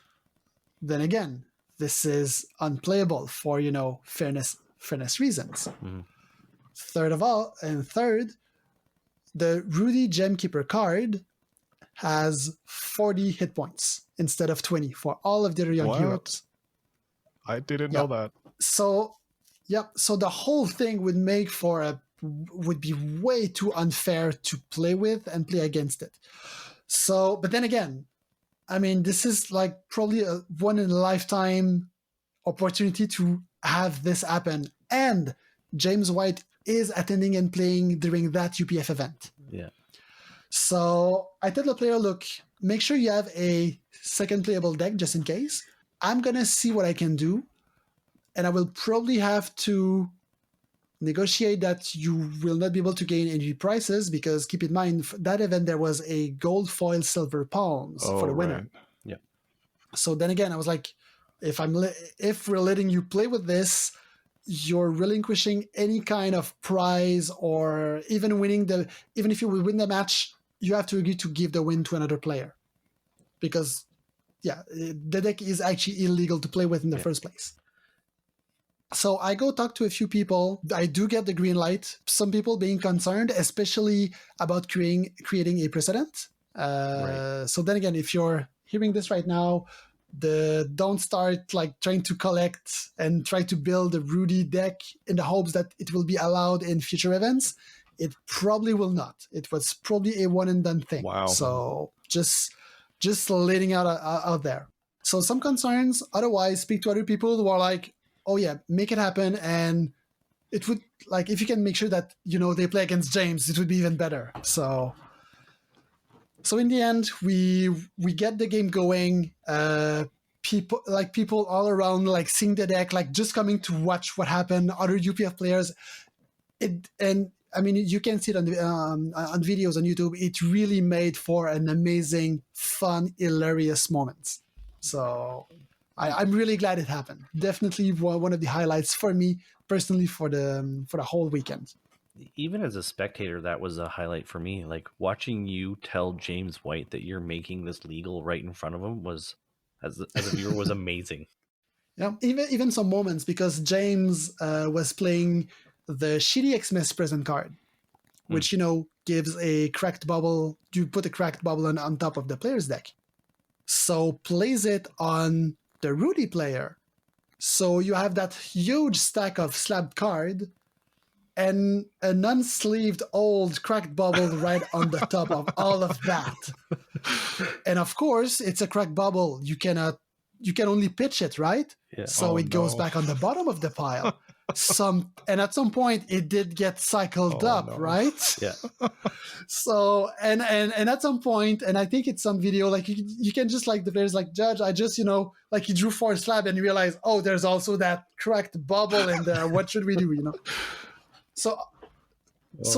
Then again, this is unplayable for, fairness reasons. Mm-hmm. Third, the Rudy Gemkeeper card has 40 hit points instead of 20 for all of the young heroes. I didn't know that. So the whole thing would be way too unfair to play with and play against it. So, but then again, I mean, this is like probably a one in a lifetime opportunity to have this happen. And James White is attending and playing during that UPF event. Yeah. So I tell the player, look, make sure you have a second playable deck just in case. I'm going to see what I can do. And I will probably have to negotiate that you will not be able to gain any prizes, because keep in mind, for that event, there was a gold foil silver palms for the winner. Right. Yeah. So then again, I was like, if we're letting you play with this, you're relinquishing any kind of prize, or even if you will win the match, you have to agree to give the win to another player, because the deck is actually illegal to play with in the first place. So I go talk to a few people. I do get the green light. Some people being concerned, especially about creating a precedent. Right. So then again, if you're hearing this right now, don't start like trying to collect and try to build a Rudy deck in the hopes that it will be allowed in future events. It probably will not. It was probably a one and done thing. Wow. So just letting out there. So some concerns. Otherwise, speak to other people who are like, oh yeah, make it happen. And it would, like, if you can make sure that, they play against James, it would be even better. So in the end, we get the game going. People all around, like, seeing the deck, like, just coming to watch what happened, other UPF players. And I mean, you can see it on videos on YouTube. It really made for an amazing, fun, hilarious moment. So I'm really glad it happened. Definitely one of the highlights for me personally for the whole weekend. Even as a spectator, that was a highlight for me. Like watching you tell James White that you're making this legal right in front of him was, as a viewer, was amazing. Yeah, even some moments, because James was playing the shitty Xmas present card, which gives a cracked bubble. You put a cracked bubble on top of the player's deck, so plays it on the Rudy player. So you have that huge stack of slab card and an unsleeved old cracked bubble right on the top of all of that. And of course, it's a cracked bubble. You can only pitch it, right? Yeah. So it goes back on the bottom of the pile. And at some point it did get cycled up, right? Yeah. So and at some point, and I think it's some video, like you can just, like, the players like, Judge, I just like, he drew 4 slab and you realize, oh, there's also that cracked bubble in there. What should we do? So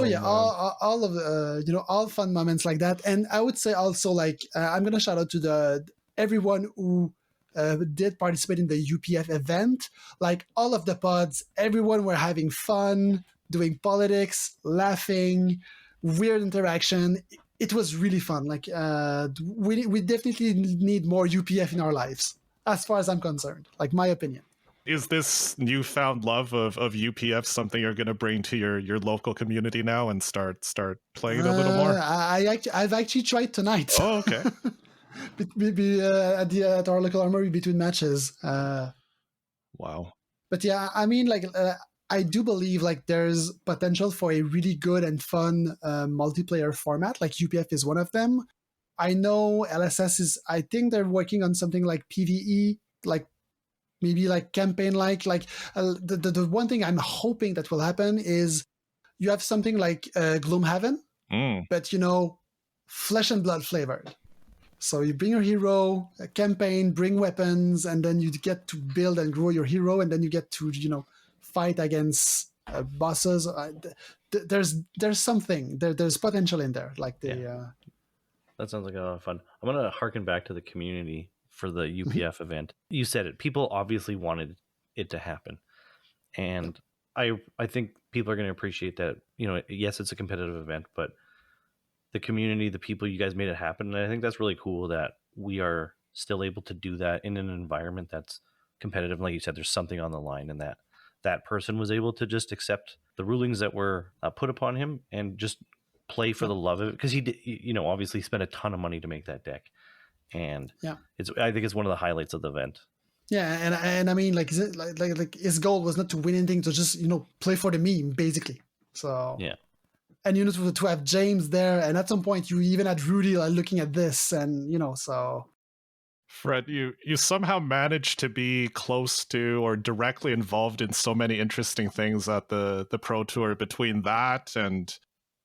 yeah, all of the all fun moments like that. And I would say also, like, I'm gonna shout out to everyone who did participate in the UPF event. Like, all of the pods, everyone were having fun, doing politics, laughing, weird interaction. It was really fun. Like, we definitely need more UPF in our lives, as far as I'm concerned. Like, my opinion. Is this newfound love of UPF something you're going to bring to your local community now and start playing it a little more? I've actually tried tonight. Oh, okay. At our local armory between matches. Wow. But yeah, I mean, like, I do believe, like, there's potential for a really good and fun multiplayer format. Like, UPF is one of them. I know LSS I think they're working on something like PvE, like maybe like campaign, like the one thing I'm hoping that will happen is you have something like Gloomhaven, but flesh and blood flavored. So you bring your hero, a campaign, bring weapons, and then you get to build and grow your hero, and then you get to fight against bosses. There's something there's potential in there. Like that sounds like a lot of fun. I'm gonna harken back to the community for the UPF event. You said it. People obviously wanted it to happen, and I think people are going to appreciate that. Yes, it's a competitive event, but the community, the people, you guys made it happen, and I think that's really cool that we are still able to do that in an environment that's competitive. Like you said, there's something on the line, and that person was able to just accept the rulings that were put upon him and just play for the love of it, because he did, obviously spent a ton of money to make that deck. And I think it's one of the highlights of the event. Yeah, and I mean, like, is it like his goal was not to win anything, to just play for the meme, basically. So yeah, and to have James there, and at some point you even had Rudy looking at this, and so. Fred, you somehow managed to be close to or directly involved in so many interesting things at the Pro Tour. Between that and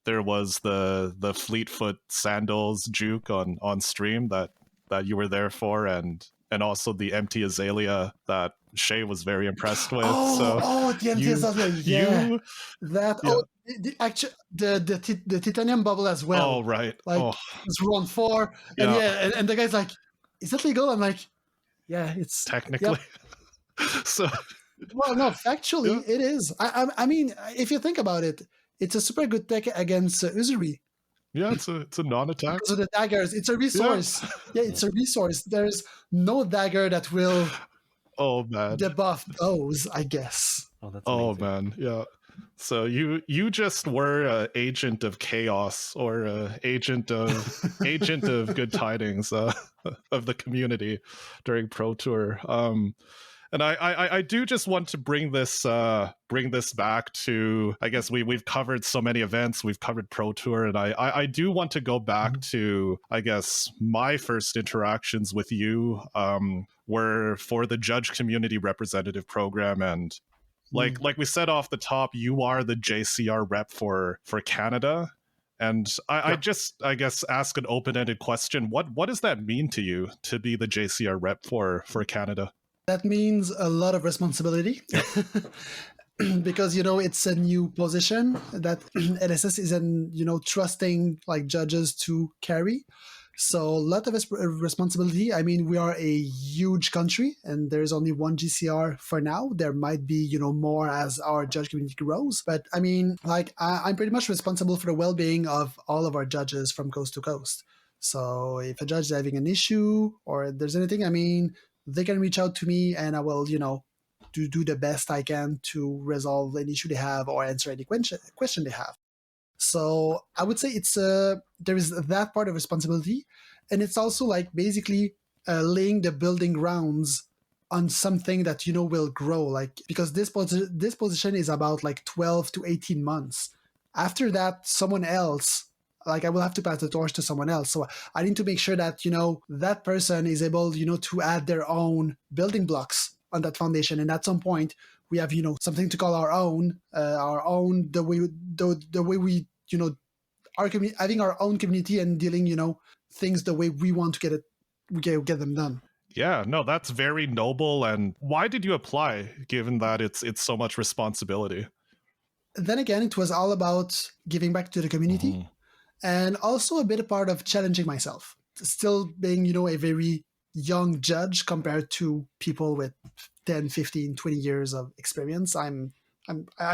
there was the Fleetfoot Sandals juke on stream that you were there for, and also the empty azalea that Shea was very impressed with. The empty azalea, the titanium bubble as well. Oh, right. Like, it's round 4, and and the guy's like, "Is that legal?" I'm like, "Yeah, it's technically." Yep. So, well, no, factually, it is. I mean, if you think about it, it's a super good tech against Uzuri. Yeah, it's a non-attack. Because of the daggers, it's a resource. Yeah, it's a resource. There's no dagger that will debuff those, I guess. Oh, that's amazing. Man, yeah. So you just were an agent of chaos, or agent of good tidings of the community during Pro Tour. And I do just want to bring this back to, I guess we've covered so many events, we've covered Pro Tour, and I do want to go back to, I guess, my first interactions with you were for the Judge Community Representative Program, and like we said off the top, you are the JCR rep for Canada. And I just, I guess, ask an open-ended question. What does that mean to you to be the JCR rep for Canada? That means a lot of responsibility. Because it's a new position that LSS isn't trusting like judges to carry. So a lot of responsibility. I mean, we are a huge country and there's only one GCR for now. There might be, more as our judge community grows. But I mean, like I'm pretty much responsible for the well-being of all of our judges from coast to coast. So if a judge is having an issue or there's anything, I mean, they can reach out to me and I will, to do the best I can to resolve any issue they have or answer any question they have. So I would say it's there is that part of responsibility, and it's also like basically laying the building grounds on something that will grow. Like because this position is about like 12 to 18 months. After that, someone else. Like I will have to pass the torch to someone else. So I need to make sure that that person is able to add their own building blocks on that foundation, and at some point we have something to call our own the way we having our own community and dealing things the way we want to get them done. Yeah, no, that's very noble. And why did you apply, given that it's so much responsibility? Then again, it was all about giving back to the community, and also a bit a part of challenging myself. Still being a very young judge compared to people with 10, 15, 20 years of experience. I'm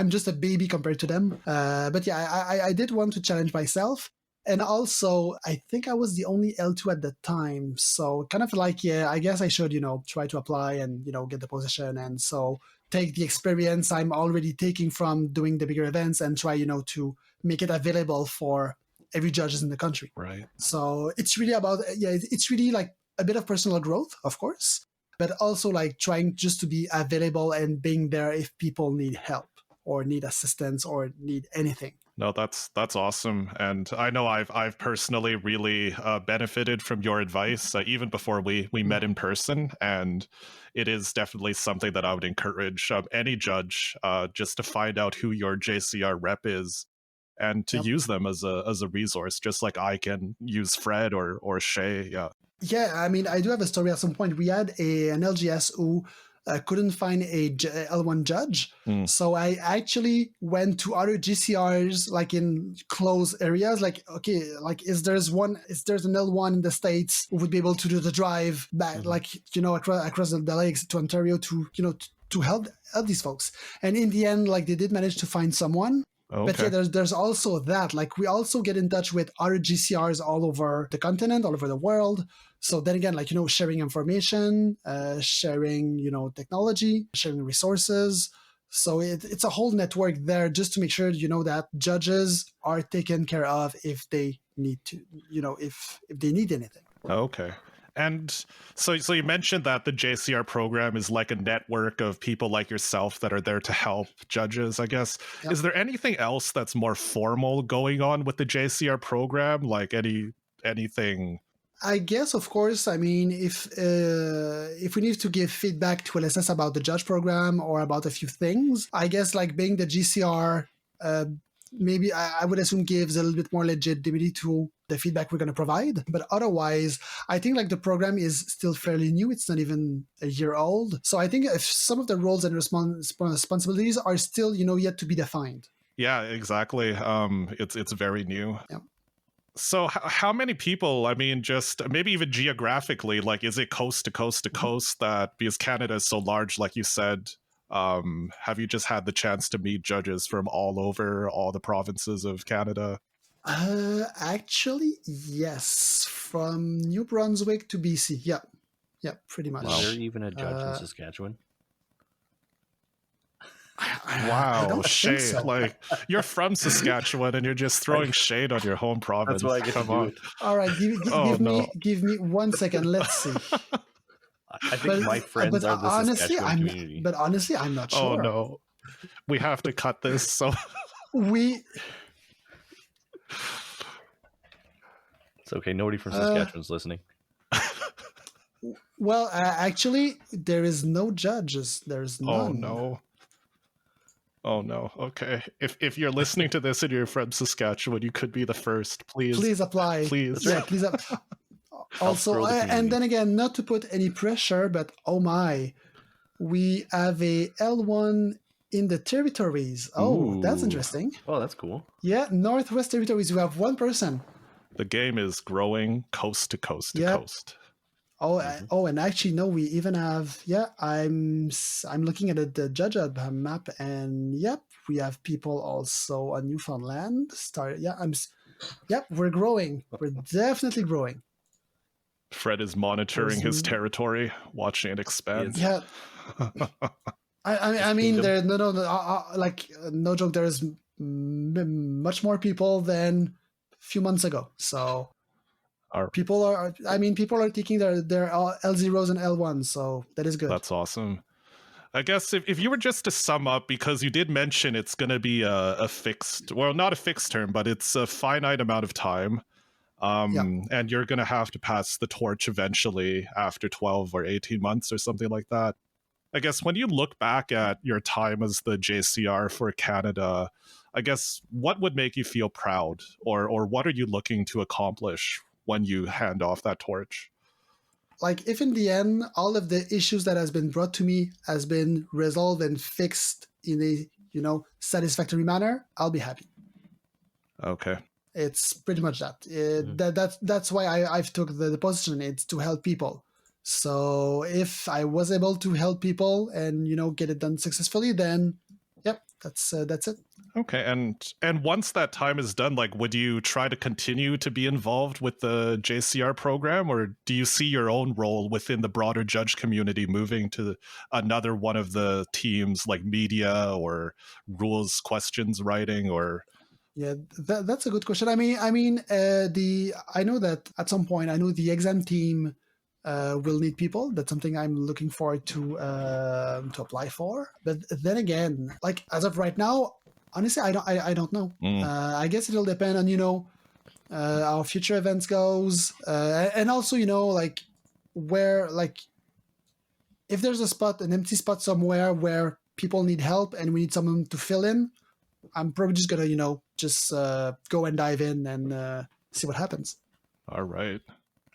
just a baby compared to them. But yeah, I did want to challenge myself. And also, I think I was the only L2 at the time. So kind of like, yeah, I guess I should, try to apply and, get the position. And so take the experience I'm already taking from doing the bigger events and try, to make it available for every judges in the country. Right. So it's really about, it's really like a bit of personal growth, of course, but also like trying just to be available and being there if people need help or need assistance or need anything. No, that's awesome. And I know I've personally really benefited from your advice, even before we met in person. And it is definitely something that I would encourage any judge just to find out who your JCR rep is and to use them as a resource, just like I can use Fred or Shea. Yeah. Yeah, I mean, I do have a story at some point. We had an LGS who couldn't find a L1 judge. So I actually went to other GCRs, like in close areas, like, okay, like is there's an L1 in the States who would be able to do the drive back, like, across the lakes to Ontario to help these folks. And in the end, like they did manage to find someone. Okay. But yeah, there's also that. Like we also get in touch with other GCRs all over the continent, all over the world. So then again, like, sharing information, sharing, technology, sharing resources. So it's a whole network there just to make sure, that judges are taken care of if they need to, if they need anything. Okay. And so you mentioned that the JCR program is like a network of people like yourself that are there to help judges, I guess. Yep. Is there anything else that's more formal going on with the JCR program? Like anything? I guess, of course, I mean, if we need to give feedback to LSS about the judge program or about a few things, I guess like being the GCR, maybe I would assume gives a little bit more legitimacy to the feedback we're going to provide. But otherwise, I think like the program is still fairly new. It's not even a year old. So I think if some of the roles and responsibilities are still, yet to be defined. Yeah, exactly. It's very new. Yeah. So how many people, I mean, just maybe even geographically, like, is it coast to coast to coast that, because Canada is so large, like you said, have you just had the chance to meet judges from all over, all the provinces of Canada? Actually, yes. From New Brunswick to BC. Yeah, pretty much. Is there even a judge in Saskatchewan? Wow, Shea, so. Like, you're from Saskatchewan and you're just throwing shade on your home province. That's why I get to do it. All right, give me 1 second. Let's see. I think my friends are the Saskatchewan community. But honestly, I'm not sure. Oh, no. We have to cut this, so... It's okay. Nobody from Saskatchewan's listening. Well, actually, there is no judges. There's none. Oh, no. Okay. If you're listening to this and you're from Saskatchewan, you could be the first. Please apply. Please. Yeah, please. Also, and then again, not to put any pressure, but oh my, we have a L1 in the territories. Oh, that's interesting. Oh, that's cool. Yeah, Northwest Territories. We have one person. The game is growing coast to coast to coast. Oh, and actually, no, we even have. I'm looking at the Judge Hub map, and we have people also on Newfoundland. We're growing. We're definitely growing. Fred is monitoring his territory, watching it expand. Yeah. I mean, there no joke. There's much more people than a few months ago. So people are taking their L0s and L1s. So that is good. That's awesome. I guess if you were just to sum up, because you did mention it's going to be a fixed, well, not a fixed term, but it's a finite amount of time. And you're going to have to pass the torch eventually after 12 or 18 months or something like that. I guess when you look back at your time as the JCR for Canada, I guess what would make you feel proud, or what are you looking to accomplish when you hand off that torch? Like, if in the end all of the issues that has been brought to me has been resolved and fixed in a satisfactory manner, I'll be happy. Okay. It's pretty much that. That's why I've took the position. It's to help people. So if I was able to help people and get it done successfully, then that's it. Okay, and once that time is done, like, would you try to continue to be involved with the JCR program, or do you see your own role within the broader judge community moving to another one of the teams, like media or rules questions writing, or? Yeah, that's a good question. I know that at some point, I know the exam team will need people. That's something I'm looking forward to apply for. But then again, like, as of right now, honestly, I don't know. I guess it'll depend on how future events goes, and also like where, like, if there's an empty spot somewhere where people need help and we need someone to fill in, I'm probably just gonna just go and dive in and see what happens. All right.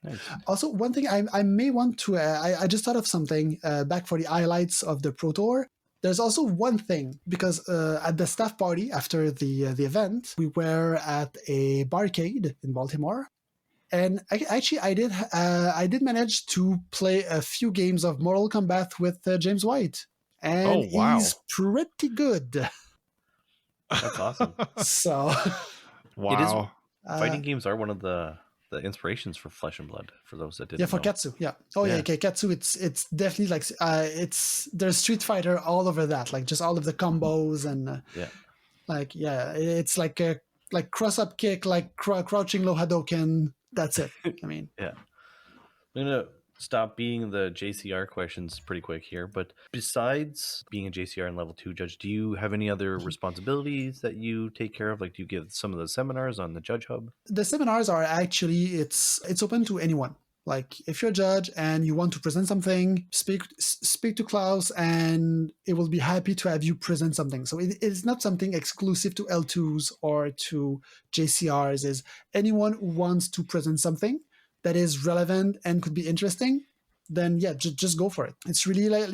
Nice. Also, one thing I may want to, I just thought of something back for the highlights of the Pro Tour. There's also one thing, because at the staff party after the event, we were at a barcade in Baltimore, and I did manage to play a few games of Mortal Kombat with James White, and he's pretty good. That's awesome. So, wow. Fighting games are one of the inspirations for Flesh and Blood, for those that didn't know. For Katsu. Okay, Katsu, it's definitely like there's Street Fighter all over that, like just all of the combos and it's like cross up kick, like crouching low Hadoken. That's it. I mean, I'm gonna stop being the JCR questions pretty quick here, but besides being a JCR and level 2 judge, do you have any other responsibilities that you take care of? Like, do you give some of the seminars on the Judge Hub? The seminars are actually, it's open to anyone. Like, if you're a judge and you want to present something, speak to Klaus, and it will be happy to have you present something. So it's not something exclusive to L2s or to JCRs. Is anyone who wants to present something that is relevant and could be interesting, then just go for it. It's really like,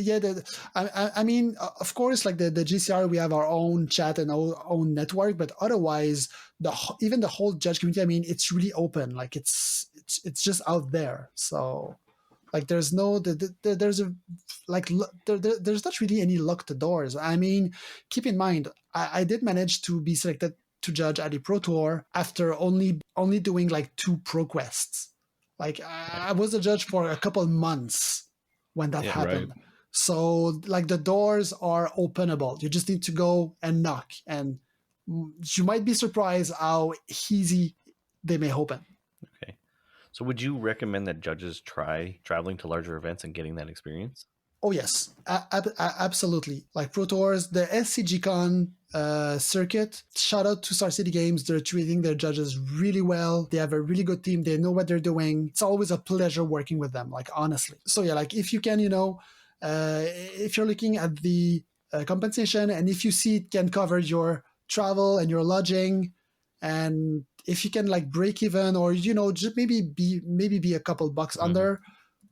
I mean, of course, like the GCR, we have our own chat and our own network, but otherwise, even the whole judge community, I mean, it's really open. Like, it's just out there. So, like, there's not really any locked doors. I mean, keep in mind, I did manage to be selected to judge at the Pro Tour after only doing like 2 pro quests. Like, I was a judge for a couple months when that happened. Right. So, like, the doors are openable. You just need to go and knock. And you might be surprised how easy they may open. Okay. So would you recommend that judges try traveling to larger events and getting that experience? Oh, yes. Absolutely. Like Pro Tours, the SCGCon circuit, shout out to Star City Games. They're treating their judges really well. They have a really good team. They know what they're doing. It's always a pleasure working with them, like, honestly. So yeah, like, if you can, if you're looking at the compensation, and if you see it can cover your travel and your lodging, and if you can, like, break even, or, just maybe be a couple bucks under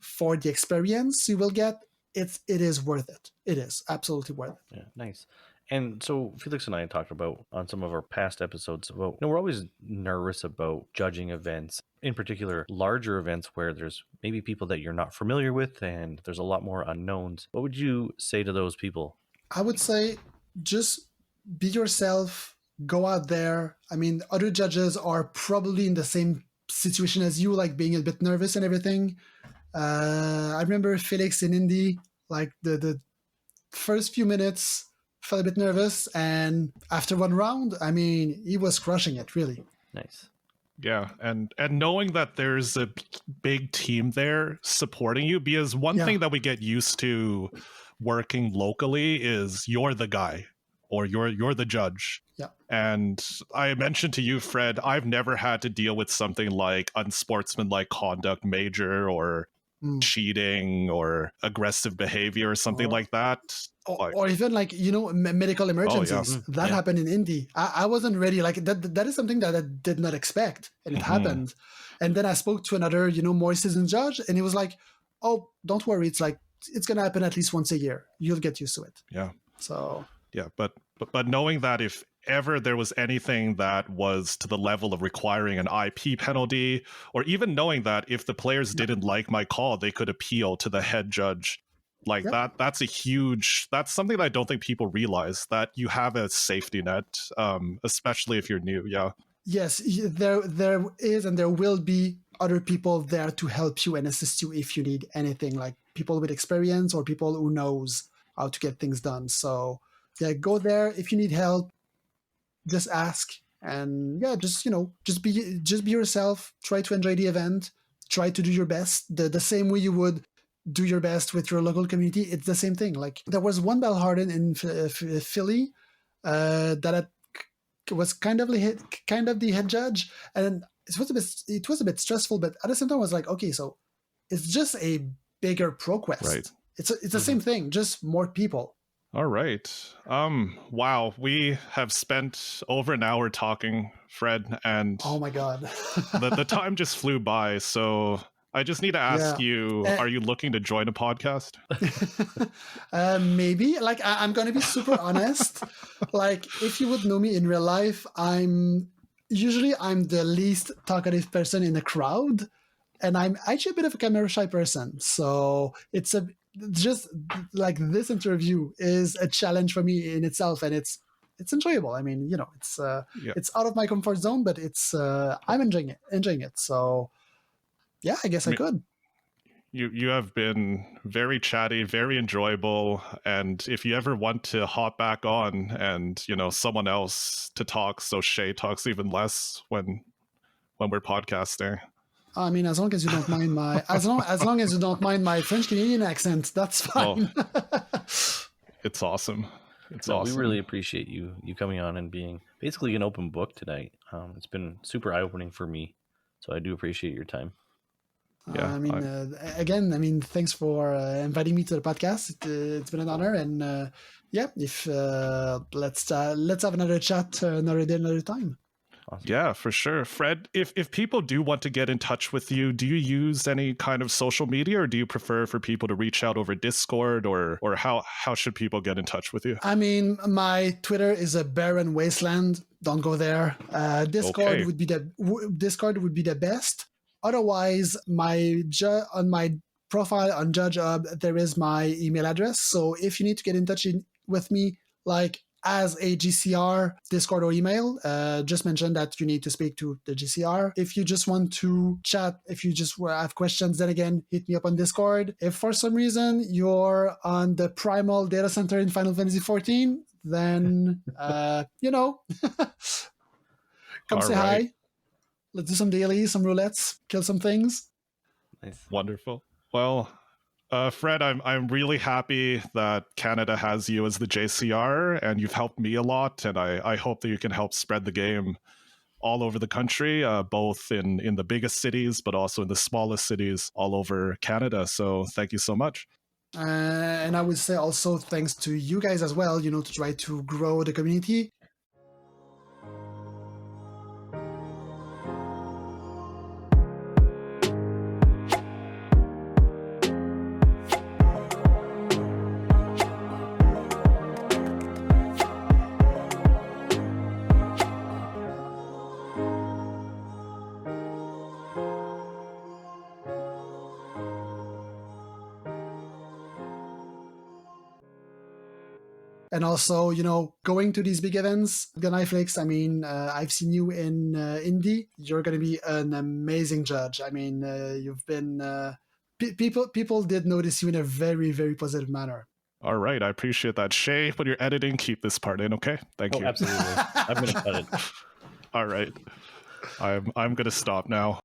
for the experience you will get, it is worth it. It is absolutely worth it. Yeah, nice. And so Felix and I talked about on some of our past episodes about, we're always nervous about judging events, in particular larger events where there's maybe people that you're not familiar with and there's a lot more unknowns. What would you say to those people? I would say just be yourself, go out there. I mean, other judges are probably in the same situation as you, like being a bit nervous and everything. I remember Felix in Indy, like the first few minutes felt a bit nervous, and after one round, I mean, he was crushing it, really. Nice. Yeah, and knowing that there's a big team there supporting you, because one thing that we get used to working locally is you're the guy or you're the judge. Yeah. And I mentioned to you, Fred, I've never had to deal with something like unsportsmanlike conduct major or cheating or aggressive behavior or something like that. Or even like, medical emergencies. That happened in Indy. I wasn't ready. Like that is something that I did not expect. And it happened. And then I spoke to another, more seasoned judge, and he was like, oh, don't worry. It's like, it's going to happen at least once a year. You'll get used to it. Yeah. So. Yeah. But knowing that if ever there was anything that was to the level of requiring an IP penalty, or even knowing that if the players didn't like my call, they could appeal to the head judge. Like that's something that I don't think people realize, that you have a safety net, especially if you're new. Yeah. Yes, there is, and there will be other people there to help you and assist you if you need anything, like people with experience or people who knows how to get things done. So yeah, go there if you need help. Just ask, and just be yourself. Try to enjoy the event. Try to do your best. The same way you would do your best with your local community. It's the same thing. Like there was one Bellharden in Philly that was kind of the head judge, and it was a bit stressful. But at the same time, I was like, okay, so it's just a bigger ProQuest. Right. It's the same thing, just more people. All right. Wow. We have spent over an hour talking, Fred, and oh my God, the time just flew by. So I just need to ask you, are you looking to join a podcast? Maybe. Like, I'm going to be super honest. Like, if you would know me in real life, I'm the least talkative person in a crowd. And I'm actually a bit of a camera shy person. So it's just like this interview is a challenge for me in itself. And it's enjoyable. I mean, it's out of my comfort zone, but I'm enjoying it. So yeah, I guess I could. You have been very chatty, very enjoyable, and if you ever want to hop back on and someone else to talk, so Shea talks even less when we're podcasting. I mean, as long as you don't mind my as long as you don't mind my French Canadian accent, that's fine. It's awesome. It's awesome. We really appreciate you coming on and being basically an open book tonight. It's been super eye-opening for me, so I do appreciate your time. Yeah, again, thanks for inviting me to the podcast. It's been an honor, and if let's have another chat another day, another time. Awesome. Yeah, for sure. Fred, if people do want to get in touch with you, do you use any kind of social media, or do you prefer for people to reach out over Discord, or how should people get in touch with you? I mean, my Twitter is a barren wasteland. Don't go there. Discord would be the best. Otherwise, on my profile on Judge Hub, there is my email address. So if you need to get in touch with me, like as a GCR, Discord or email, just mention that you need to speak to the GCR. If you just want to chat, if you just have questions, then again, hit me up on Discord. If for some reason you're on the Primal Data Center in Final Fantasy XIV, then, come say hi. Let's do some dailies, some roulettes, kill some things. Nice. Wonderful. Well, Fred, I'm really happy that Canada has you as the JCR, and you've helped me a lot, and I hope that you can help spread the game all over the country, both in the biggest cities, but also in the smallest cities all over Canada. So thank you so much. And I would say also thanks to you guys as well, to try to grow the community. And also, going to these big events. Good night, Felix. I mean, I've seen you in Indy. You're going to be an amazing judge. I mean, you've been people did notice you in a very, very positive manner. All right, I appreciate that. Shea, when you're editing, keep this part in, okay? Thank you. Absolutely. I'm going to cut it. All right. I'm going to stop now.